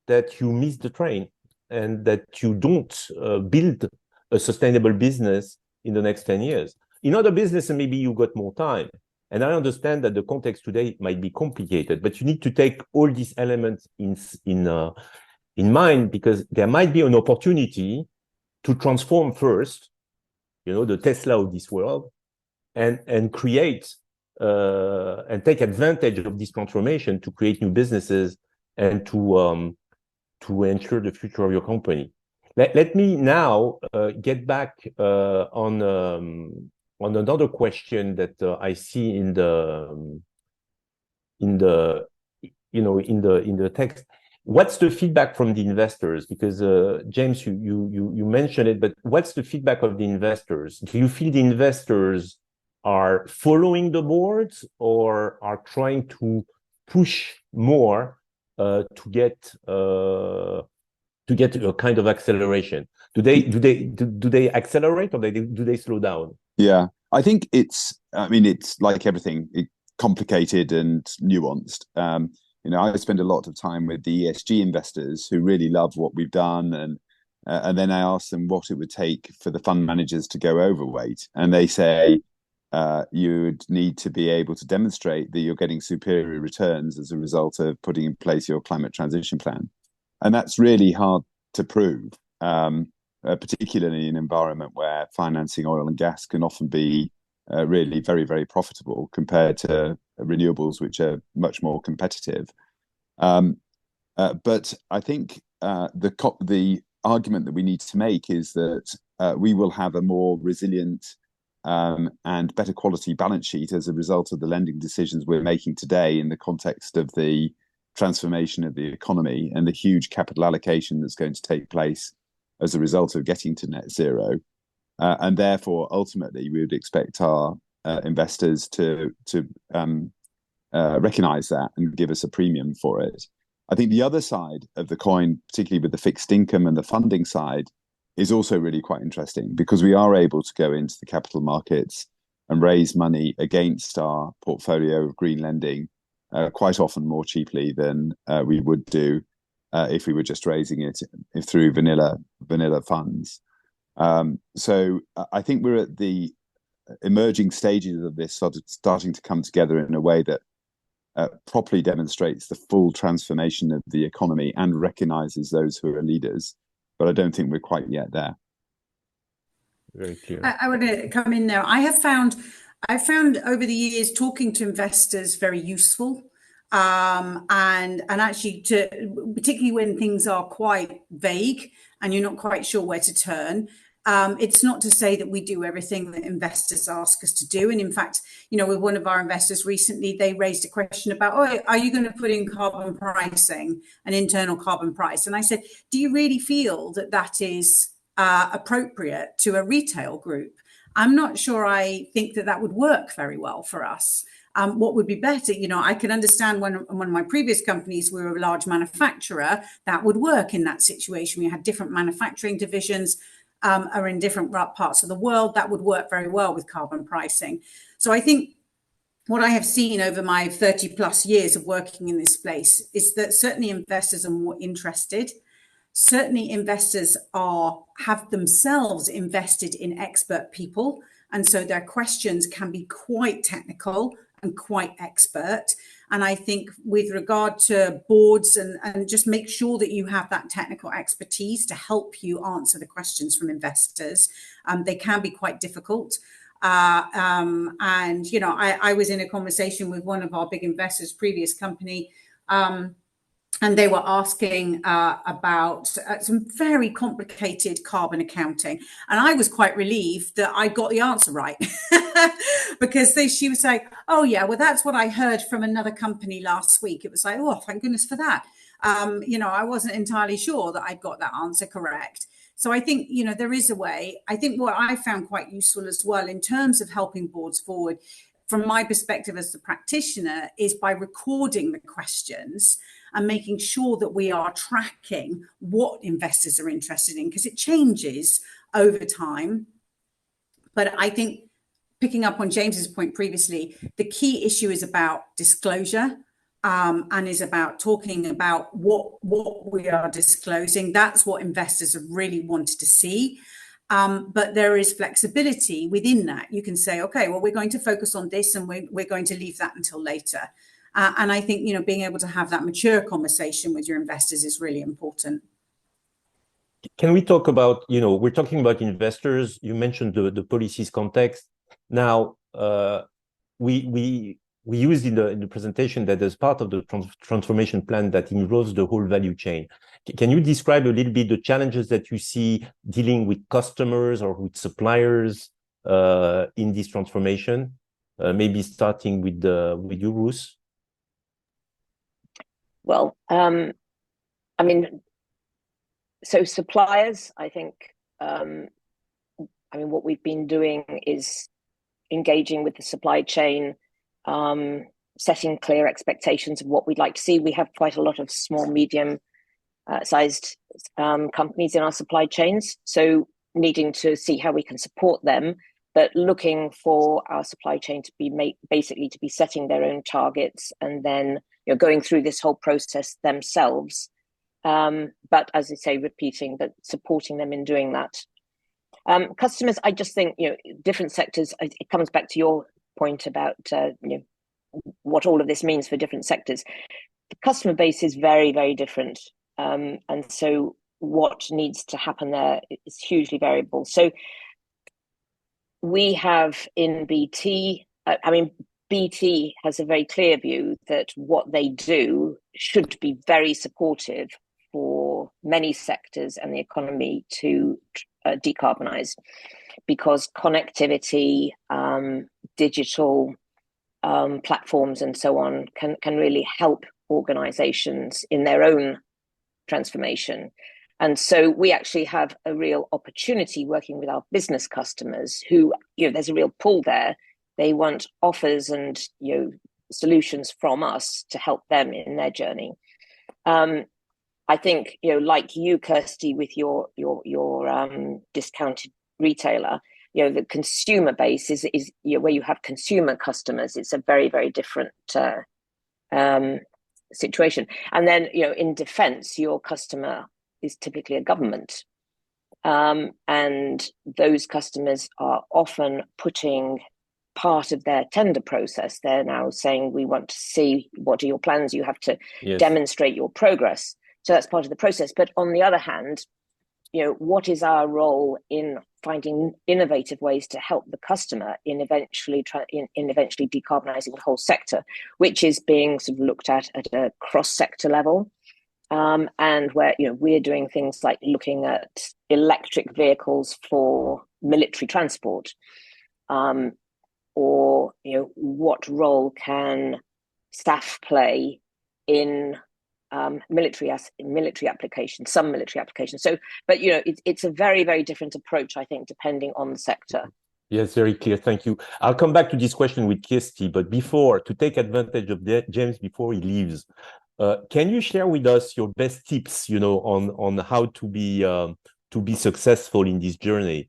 that you miss the train and that you don't build a sustainable business in the next 10 years. In other businesses, maybe you got more time. And I understand that the context today might be complicated, but you need to take all these elements in mind, because there might be an opportunity to transform first, the Tesla of this world, and create and take advantage of this transformation to create new businesses and to ensure the future of your company. Let me now get back on another question that I see in the text. What's the feedback from the investors? Because James, you mentioned it, but what's the feedback of the investors? Do you feel the investors are following the boards or are trying to push more to get a kind of acceleration? Do they accelerate, or do they slow down? Yeah, I think it's like everything, complicated and nuanced. I spend a lot of time with the ESG investors who really love what we've done, and then I ask them what it would take for the fund managers to go overweight, and they say you'd need to be able to demonstrate that you're getting superior returns as a result of putting in place your climate transition plan, and that's really hard to prove, particularly in an environment where financing oil and gas can often be really very, very profitable compared to renewables, which are much more competitive. But I think the argument that we need to make is that we will have a more resilient and better quality balance sheet as a result of the lending decisions we're making today in the context of the transformation of the economy and the huge capital allocation that's going to take place as a result of getting to net zero. And therefore, ultimately, we would expect our investors to recognize that and give us a premium for it. I think the other side of the coin, particularly with the fixed income and the funding side, is also really quite interesting because we are able to go into the capital markets and raise money against our portfolio of green lending quite often more cheaply than we would do if we were just raising it through vanilla funds. So I think we're at the emerging stages of this sort of starting to come together in a way that properly demonstrates the full transformation of the economy and recognizes those who are leaders. But I don't think we're quite yet there. Very clear. I want to come in there. I found over the years talking to investors very useful, and actually particularly when things are quite vague and you're not quite sure where to turn. It's not to say that we do everything that investors ask us to do. And in fact, with one of our investors recently, they raised a question about, are you going to put in carbon pricing, an internal carbon price? And I said, do you really feel that that is appropriate to a retail group? I'm not sure I think that would work very well for us. What would be better, I can understand when one of my previous companies, we were a large manufacturer, that would work in that situation. We had different manufacturing divisions, are in different parts of the world. That would work very well with carbon pricing. So I think what I have seen over my 30 plus years of working in this place is that certainly investors are more interested. Certainly investors have themselves invested in expert people. And so their questions can be quite technical and quite expert. And I think with regard to boards and just make sure that you have that technical expertise to help you answer the questions from investors. They can be quite difficult. And, I was in a conversation with one of our big investors, previous company, and they were asking about some very complicated carbon accounting. And I was quite relieved that I got the answer right because she was saying, oh, yeah, well, that's what I heard from another company last week. It was like, oh, thank goodness for that. I wasn't entirely sure that I'd got that answer correct. So I think, there is a way. I think what I found quite useful as well in terms of helping boards forward, from my perspective as the practitioner, is by recording the questions and making sure that we are tracking what investors are interested in, because it changes over time. But I think, picking up on James's point previously, the key issue is about disclosure, and is about talking about what we are disclosing. That's what investors have really wanted to see. But there is flexibility within that. You can say, okay, well, we're going to focus on this and we're going to leave that until later. And I think, being able to have that mature conversation with your investors is really important. Can we talk about, we're talking about investors. You mentioned the policies context. Now, we used in the presentation that as part of the transformation plan that involves the whole value chain. Can you describe a little bit the challenges that you see dealing with customers or with suppliers in this transformation? Maybe starting with you, Ruth. Well, so suppliers, I think, what we've been doing is engaging with the supply chain, setting clear expectations of what we'd like to see. We have quite a lot of small, medium sized companies in our supply chains. So needing to see how we can support them, but looking for our supply chain to be basically to be setting their own targets and then going through this whole process themselves. But as I say, but supporting them in doing that. Customers, I just think, different sectors, it comes back to your point about, what all of this means for different sectors. The customer base is very, very different. And so what needs to happen there is hugely variable. So we have in BT, BT has a very clear view that what they do should be very supportive for many sectors and the economy to decarbonize, because connectivity, digital platforms and so on can really help organizations in their own transformation. And so we actually have a real opportunity working with our business customers who, there's a real pull there. They want offers and, solutions from us to help them in their journey. I think, like you, Kirsty, with your discounted retailer, the consumer base is where you have consumer customers. It's a very, very different situation. And then, in defense, your customer is typically a government. And those customers are often putting part of their tender process. They're now saying, we want to see, what are your plans? You have to demonstrate your progress. So that's part of the process. But on the other hand, what is our role in finding innovative ways to help the customer in eventually decarbonizing the whole sector, which is being sort of looked at a cross-sector level. And where, we're doing things like looking at electric vehicles for military transport, or, what role can staff play in military applications, some military applications. So, but, it's a very, very different approach, I think, depending on the sector. Yes, very clear. Thank you. I'll come back to this question with Kirsty, but to take advantage of James before he leaves, can you share with us your best tips, on how to be successful in this journey?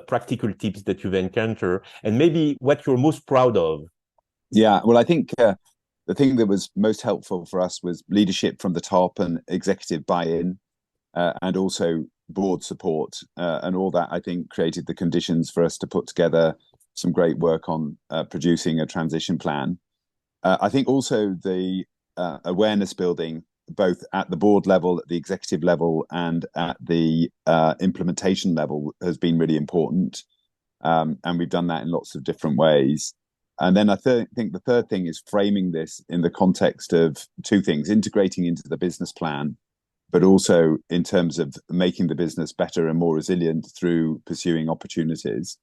Practical tips that you've encountered, and maybe what you're most proud of. Yeah, well, I think the thing that was most helpful for us was leadership from the top and executive buy-in, and also board support, and all that, I think, created the conditions for us to put together some great work on producing a transition plan. I think also the awareness building, both at the board level, at the executive level, and at the implementation level, has been really important. And we've done that in lots of different ways. And then I think the third thing is framing this in the context of two things: integrating into the business plan, but also in terms of making the business better and more resilient through pursuing opportunities.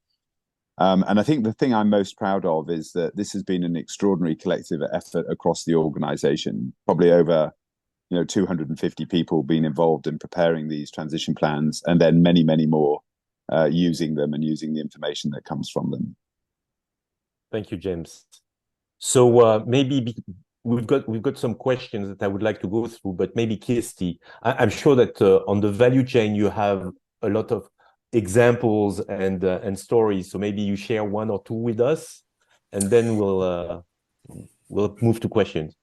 And I think the thing I'm most proud of is that this has been an extraordinary collective effort across the organization. Probably over 250 people being involved in preparing these transition plans, and then many, many more using them and using the information that comes from them. Thank you, James. So maybe we've got some questions that I would like to go through, but maybe Kirsty, I'm sure that on the value chain you have a lot of examples and stories. So maybe you share one or two with us, and then we'll move to questions.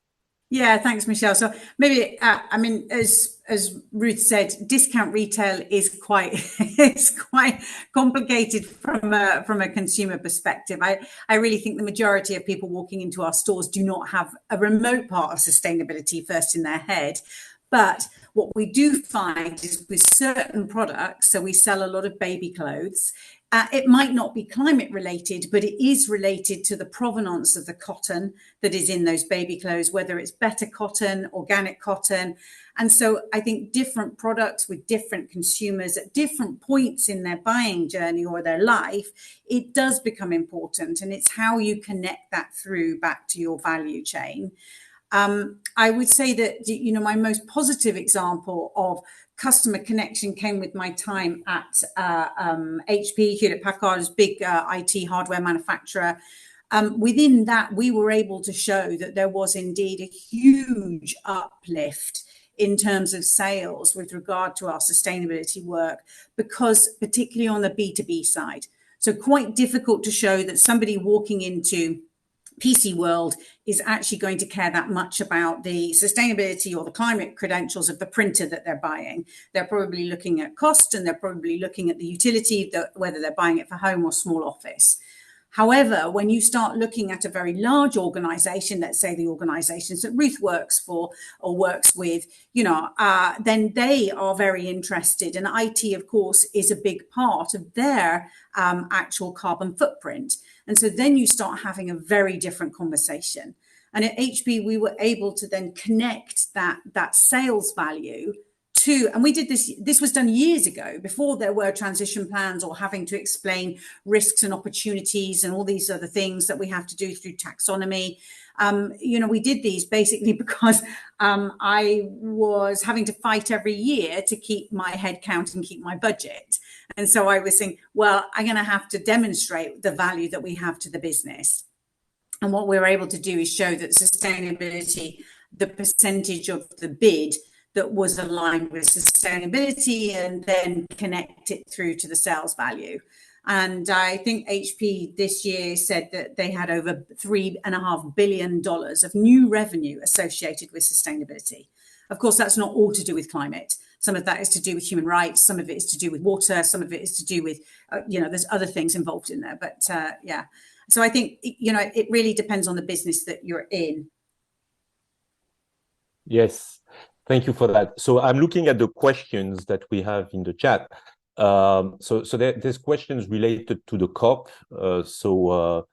Yeah, thanks, Michelle. So maybe, as Ruth said, discount retail is quite complicated from a consumer perspective. I really think the majority of people walking into our stores do not have a remote part of sustainability first in their head. But what we do find is with certain products, so we sell a lot of baby clothes, it might not be climate related, but it is related to the provenance of the cotton that is in those baby clothes, whether it's better cotton, organic cotton. And so I think different products with different consumers at different points in their buying journey or their life, it does become important. And it's how you connect that through back to your value chain. I would say that, my most positive example of customer connection came with my time at HP, Hewlett Packard's big IT hardware manufacturer. Within that, we were able to show that there was indeed a huge uplift in terms of sales with regard to our sustainability work, because particularly on the B2B side. So quite difficult to show that somebody walking into PC World is actually going to care that much about the sustainability or the climate credentials of the printer that they're buying. They're probably looking at cost, and they're probably looking at the utility, whether they're buying it for home or small office. However, when you start looking at a very large organization, let's say the organizations that Ruth works for or works with, then they are very interested. And IT, of course, is a big part of their actual carbon footprint. And so then you start having a very different conversation. And at HB, we were able to then connect that sales value to, and we did this was done years ago, before there were transition plans or having to explain risks and opportunities and all these other things that we have to do through taxonomy. We did these basically because I was having to fight every year to keep my head count and keep my budget. And so I was saying, well, I'm going to have to demonstrate the value that we have to the business. And what we were able to do is show that sustainability, the percentage of the bid that was aligned with sustainability, and then connect it through to the sales value. And I think HP this year said that they had over $3.5 billion of new revenue associated with sustainability. Of course, that's not all to do with climate. Some of that is to do with human rights. Some of it is to do with water. Some of it is to do with, there's other things involved in there. But yeah, so I think, it really depends on the business that you're in. Yes, thank you for that. So I'm looking at the questions that we have in the chat. So there's questions related to the COP. We'll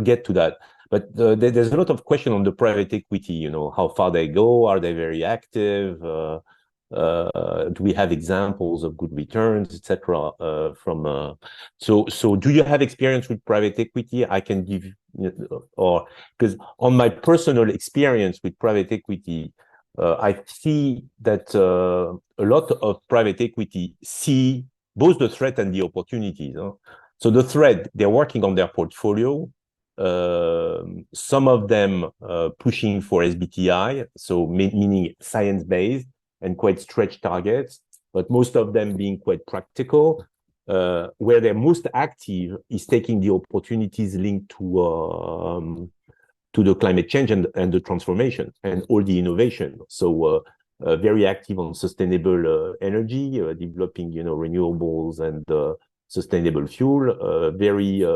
get to that. But there's a lot of question on the private equity. How far they go? Are they very active? Do we have examples of good returns, etc. So do you have experience with private equity? I can give, because on my personal experience with private equity, I see that a lot of private equity see both the threat and the opportunities. So the threat, they're working on their portfolio. Some of them pushing for SBTI, so meaning science-based and quite stretched targets, but most of them being quite practical. Where they're most active is taking the opportunities linked to the climate change and the transformation and all the innovation. So very active on sustainable energy, developing renewables and sustainable fuel. Very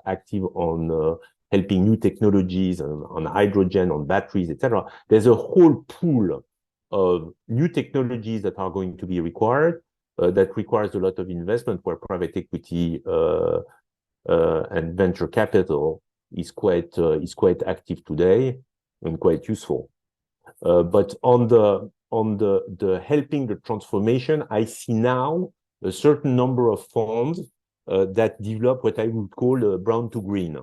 active on helping new technologies on hydrogen, on batteries, etc. There's a whole pool of new technologies that are going to be required. That requires a lot of investment, where private equity and venture capital is quite active today and quite useful. But on the helping the transformation, I see now a certain number of funds that develop what I would call brown to green.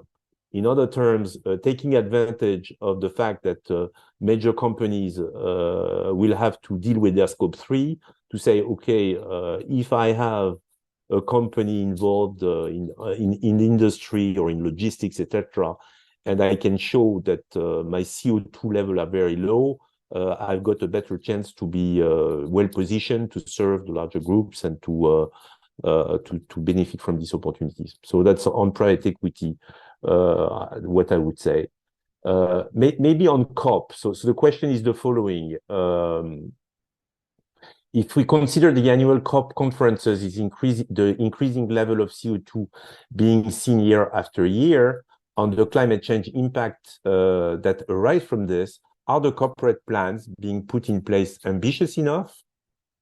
In other terms, taking advantage of the fact that major companies will have to deal with their scope 3 to say, okay, if I have a company involved in industry or in logistics, etc., and I can show that my CO2 level are very low, I've got a better chance to be well positioned to serve the larger groups and to benefit from these opportunities. So that's on private equity, what I would say. Maybe on COP. So the question is the following. If we consider the annual COP conferences is the increasing level of CO2 being seen year after year on the climate change impact that arise from this, are the corporate plans being put in place ambitious enough?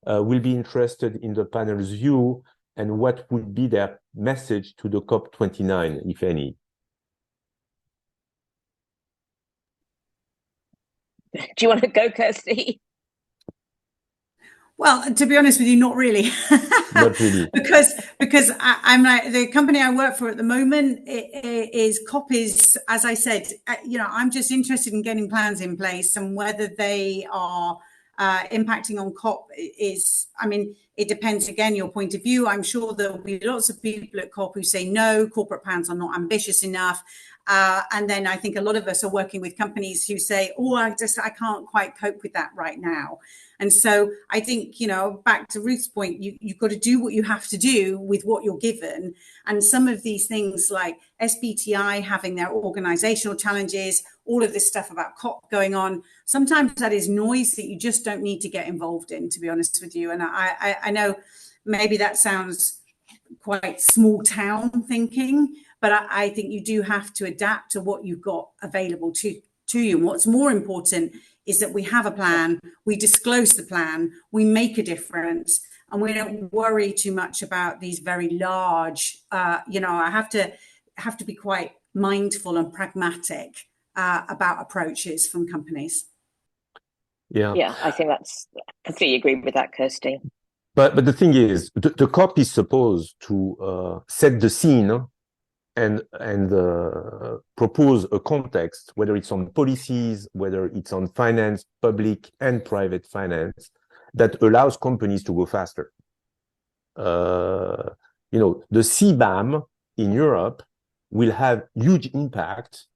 We'll be interested in the panel's view and what would be their message to the COP29, if any. Do you want to go, Kirsty? Well, to be honest with you, not really. Not really. because I'm like, the company I work for at the moment is COP is, as I said, I'm just interested in getting plans in place, and whether they are impacting on COP is, it depends, again, your point of view. I'm sure there will be lots of people at COP who say, no, corporate plans are not ambitious enough. And then I think a lot of us are working with companies who say, oh, I can't quite cope with that right now. And so I think, back to Ruth's point, you've got to do what you have to do with what you're given. And some of these things like SBTI having their organizational challenges, all of this stuff about COP going on, sometimes that is noise that you just don't need to get involved in, to be honest with you. And I know maybe that sounds quite small town thinking, but I think you do have to adapt to what you've got available to you. And what's more important is that we have a plan, we disclose the plan, we make a difference, and we don't worry too much about these very large, I have to be quite mindful and pragmatic about approaches from companies. Yeah, I think that's completely agree with that, Kirsty. But the thing is, the COP is supposed to set the scene and propose a context, whether it's on policies, whether it's on finance, public and private finance, that allows companies to go faster. You know, the CBAM in Europe will have huge impact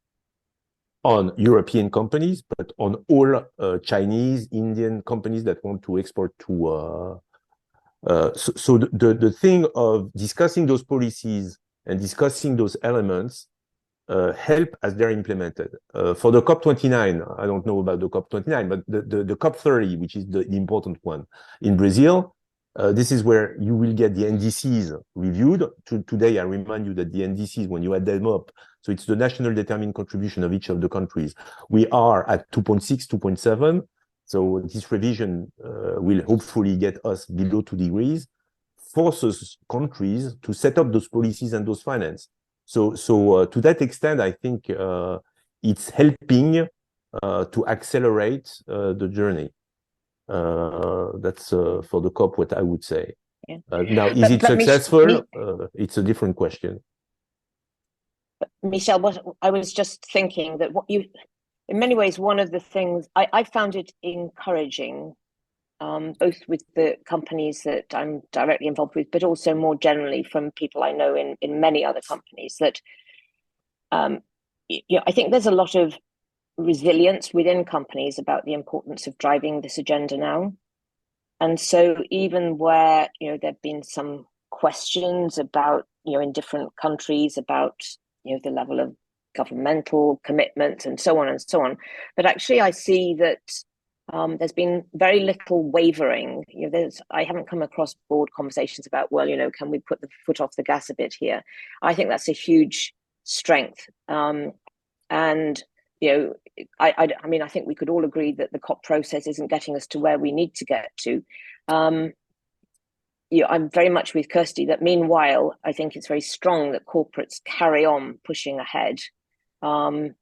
on European companies, but on all Chinese, Indian companies that want to export to. So the thing of discussing those policies and discussing those elements help as they're implemented. For the COP29, I don't know about the COP29, but the COP30, which is the important one in Brazil, this is where you will get the NDCs reviewed. Today, I remind you that the NDCs, when you add them up, so it's the national determined contribution of each of the countries. We are at 2.6, 2.7. So this revision will hopefully get us below 2 degrees, forces countries to set up those policies and those finance. So to that extent, I think it's helping to accelerate the journey. That's for the COP what I would say. Yeah. Now, is it successful? It's a different question. Michelle, what I was just thinking that what you, in many ways, one of the things I found it encouraging, both with the companies that I'm directly involved with, but also more generally from people I know in many other companies, that you know, I think there's a lot of resilience within companies about the importance of driving this agenda now. And so even where, you know, there've been some questions about, you know, in different countries about, you know, the level of governmental commitment and so on, but actually I see that there's been very little wavering. You know, I haven't come across board conversations about, well, you know, can we put the foot off the gas a bit here? I think that's a huge strength. And you know, I mean, I think we could all agree that the COP process isn't getting us to where we need to get to. You know, I'm very much with Kirsty that meanwhile, I think it's very strong that corporates carry on pushing ahead,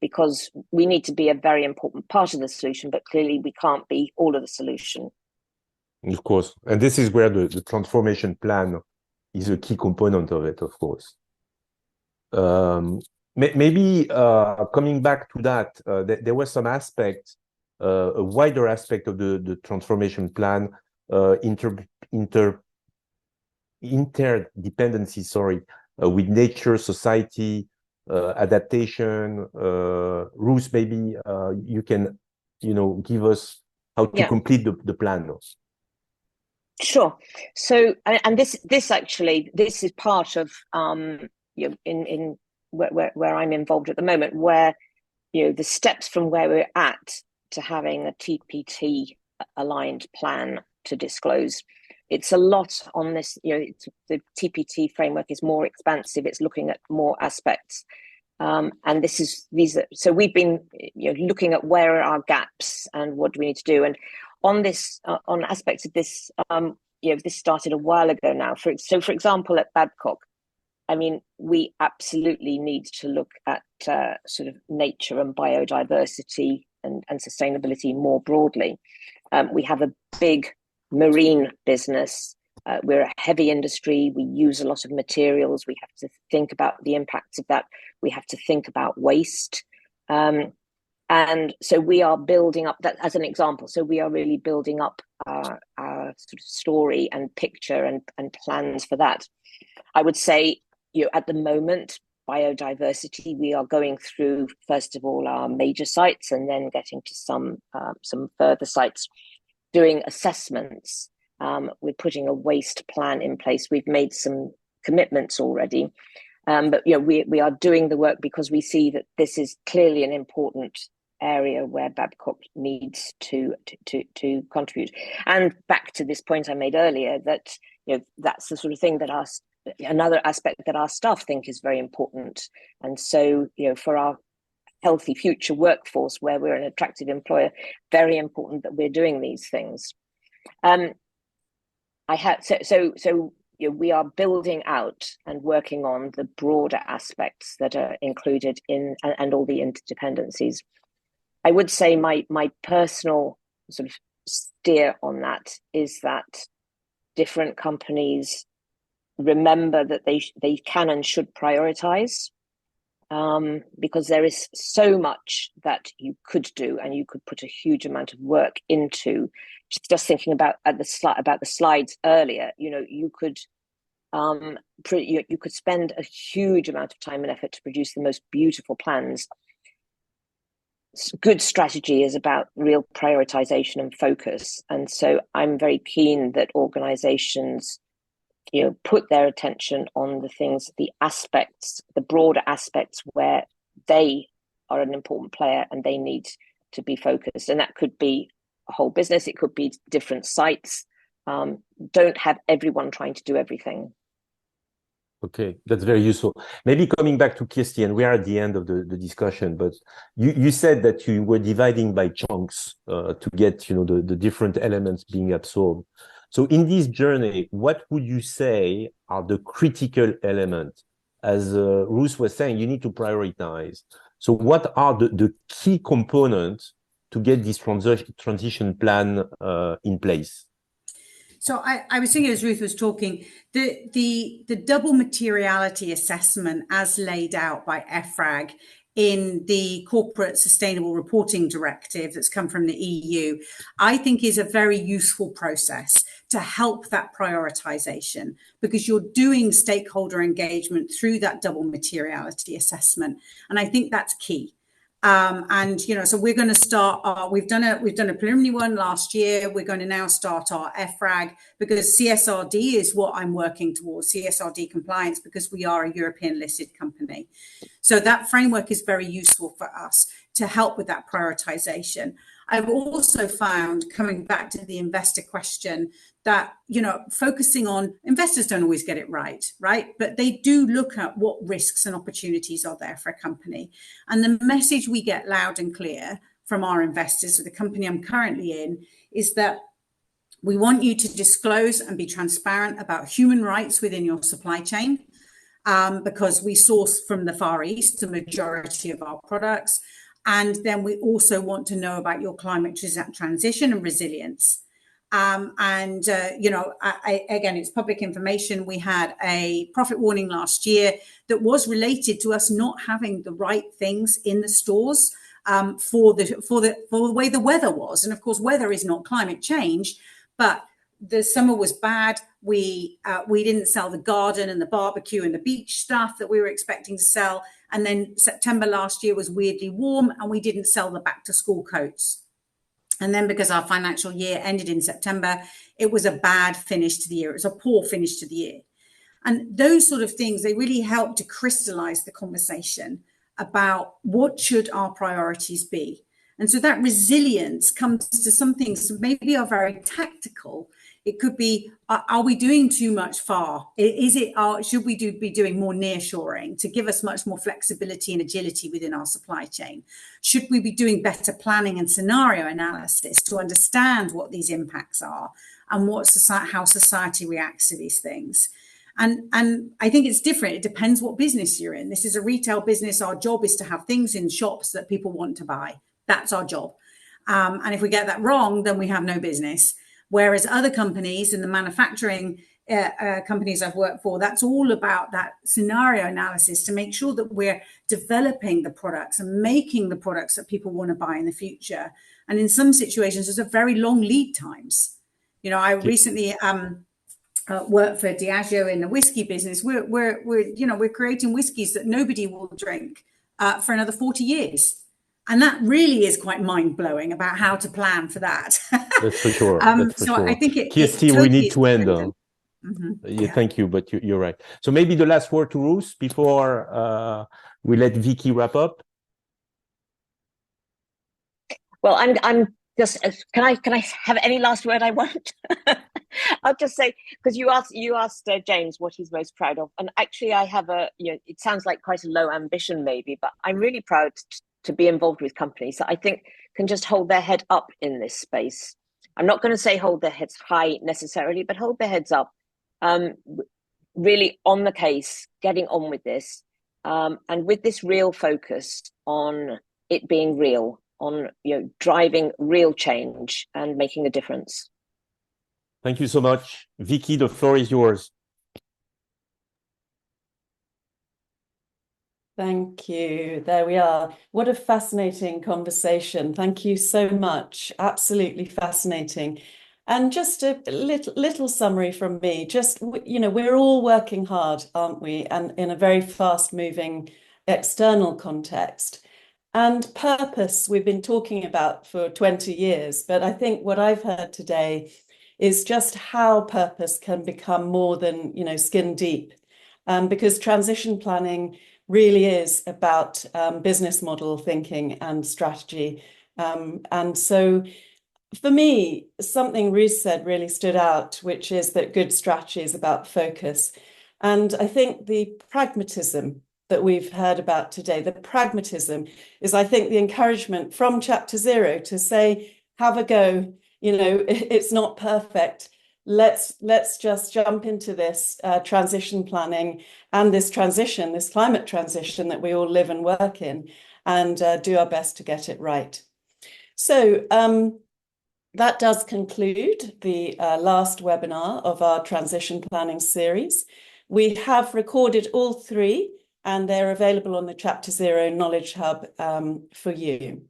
because we need to be a very important part of the solution, but clearly we can't be all of the solution. Of course. And this is where the transformation plan is a key component of it, of course. Maybe coming back to that, there was some aspect, a wider aspect of the transformation plan, interdependency, with nature, society, adaptation. Ruth, maybe you can, you know, give us how to complete the plan. Sure. So, and this is part of you know, in where I'm involved at the moment, where, you know, the steps from where we're at to having a TPT aligned plan to disclose. It's a lot on this, you know, the TPT framework is more expansive. It's looking at more aspects. And so we've been, you know, looking at where are our gaps and what do we need to do. And on this, on aspects of this, you know, this started a while ago now. For example, at Babcock, I mean, we absolutely need to look at sort of nature and biodiversity and sustainability more broadly. We have a big marine business. We're a heavy industry. We use a lot of materials. We have to think about the impacts of that. We have to think about waste. And so we are building up that as an example. So we are really building up our sort of story and picture and plans for that. I would say, you know, at the moment, biodiversity, we are going through, first of all, our major sites and then getting to some further sites, doing assessments. We're putting a waste plan in place. We've made some commitments already. But you know, we are doing the work because we see that this is clearly an important area where Babcock needs to contribute. And back to this point I made earlier, that, you know, that's the sort of thing that another aspect that our staff think is very important. And so, you know, for our healthy future workforce, where we're an attractive employer, very important that we're doing these things. You we are building out and working on the broader aspects that are included in and all the interdependencies. I would say my personal sort of steer on that is that different companies remember that they can and should prioritize, because there is so much that you could do, and you could put a huge amount of work into. Just thinking about the slides earlier, you could you could spend a huge amount of time and effort to produce the most beautiful plans. Good strategy is about real prioritization and focus, and so I'm very keen that organizations put their attention on the things, the aspects, the broader aspects where they are an important player and they need to be focused. And that could be a whole business, it could be different sites. Don't have everyone trying to do everything. Okay, that's very useful. Maybe coming back to Kirsty, and we are at the end of the discussion, but you said that you were dividing by chunks to get the different elements being absorbed. So in this journey, what would you say are the critical elements? As Ruth was saying, you need to prioritize. So what are the key components to get this transition plan in place? So I was thinking as Ruth was talking, the double materiality assessment as laid out by EFRAG in the Corporate Sustainable Reporting Directive that's come from the EU, I think is a very useful process to help that prioritization, because you're doing stakeholder engagement through that double materiality assessment. And I think that's key. So we're going to start. We've done a preliminary one last year. We're going to now start our EFRAG, because CSRD is what I'm working towards, CSRD compliance, because we are a European listed company. So that framework is very useful for us to help with that prioritization. I've also found, coming back to the investor question, that, focusing on investors don't always get it right? But they do look at what risks and opportunities are there for a company. And the message we get loud and clear from our investors, the company I'm currently in, is that we want you to disclose and be transparent about human rights within your supply chain, because we source from the Far East, the majority of our products. And then we also want to know about your climate transition and resilience. Again, it's public information. We had a profit warning last year that was related to us not having the right things in the stores for the way the weather was. And of course, weather is not climate change, but the summer was bad. We didn't sell the garden and the barbecue and the beach stuff that we were expecting to sell. And then September last year was weirdly warm, and we didn't sell the back to school coats. And then because our financial year ended in September, it was a bad finish to the year. It was a poor finish to the year. And those sort of things, they really help to crystallize the conversation about what should our priorities be. And so that resilience comes to some things that maybe are very tactical. It could be, are we doing too much far? Should we be doing more nearshoring to give us much more flexibility and agility within our supply chain? Should we be doing better planning and scenario analysis to understand what these impacts are and how society reacts to these things? And I think it's different. It depends what business you're in. This is a retail business. Our job is to have things in shops that people want to buy. That's our job. And if we get that wrong, then we have no business. Whereas other companies in the manufacturing companies I've worked for, that's all about that scenario analysis to make sure that we're developing the products and making the products that people want to buy in the future. And in some situations, there's a very long lead times. I recently worked for Diageo in the whiskey business. We're creating whiskeys that nobody will drink for another 40 years. And that really is quite mind-blowing about how to plan for that. That's for sure. That's for sure. I think Kirsty, totally we need to end. Yeah, thank you, but you're right. So maybe the last word to Ruth before we let Vicky wrap up. Well, I'm just. Can I have any last word I want? I'll just say, because you asked James what he's most proud of, and actually I have it sounds like quite a low ambition maybe, but I'm really proud to be involved with companies that I think can just hold their head up in this space. I'm not going to say hold their heads high necessarily, but hold their heads up. really on the case, getting on with this, and with this real focus on it being real, on driving real change and making a difference. Thank you so much. Vicky, the floor is yours. Thank you. There we are. What a fascinating conversation. Thank you so much. Absolutely fascinating. And just a little summary from me. Just, we're all working hard, aren't we? And in a very fast-moving external context. And purpose, we've been talking about for 20 years. But I think what I've heard today is just how purpose can become more than, skin deep. Because transition planning really is about business model thinking and strategy. And so for me, something Ruth said really stood out, which is that good strategy is about focus. And I think the pragmatism that we've heard about today, the pragmatism is, I think, the encouragement from Chapter Zero to say, have a go, it's not perfect. Let's just jump into this transition planning and this climate transition that we all live and work in, and do our best to get it right. So that does conclude the last webinar of our transition planning series. We have recorded all three, and they're available on the Chapter Zero Knowledge Hub for you.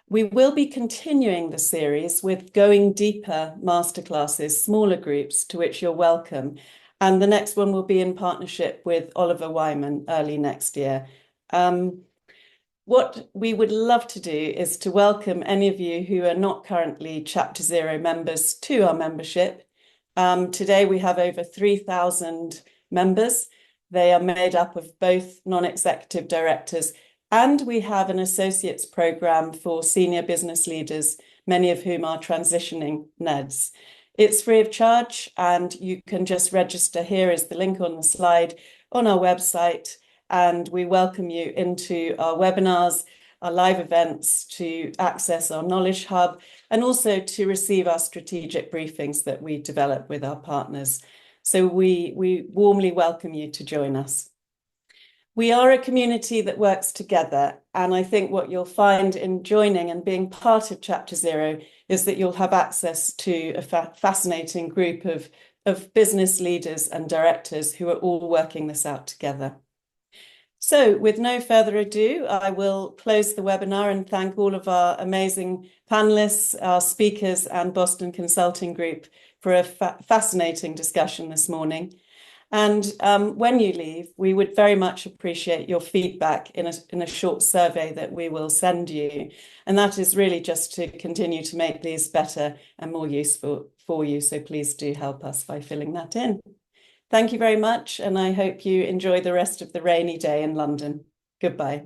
We will be continuing the series with Going Deeper masterclasses, smaller groups, to which you're welcome. And the next one will be in partnership with Oliver Wyman early next year. What we would love to do is to welcome any of you who are not currently Chapter Zero members to our membership. Today we have over 3,000 members. They are made up of both non-executive directors, and we have an associates program for senior business leaders, many of whom are transitioning NEDs. It's free of charge, and you can just register. Here is the link on the slide on our website, and we welcome you into our webinars, our live events, to access our Knowledge Hub, and also to receive our strategic briefings that we develop with our partners. So we warmly welcome you to join us. We are a community that works together, and I think what you'll find in joining and being part of Chapter Zero is that you'll have access to a fascinating group of business leaders and directors who are all working this out together. So with no further ado, I will close the webinar and thank all of our amazing panelists, our speakers, and Boston Consulting Group for a fascinating discussion this morning. And when you leave, we would very much appreciate your feedback in a short survey that we will send you. And that is really just to continue to make these better and more useful for you. So please do help us by filling that in. Thank you very much. And I hope you enjoy the rest of the rainy day in London. Goodbye.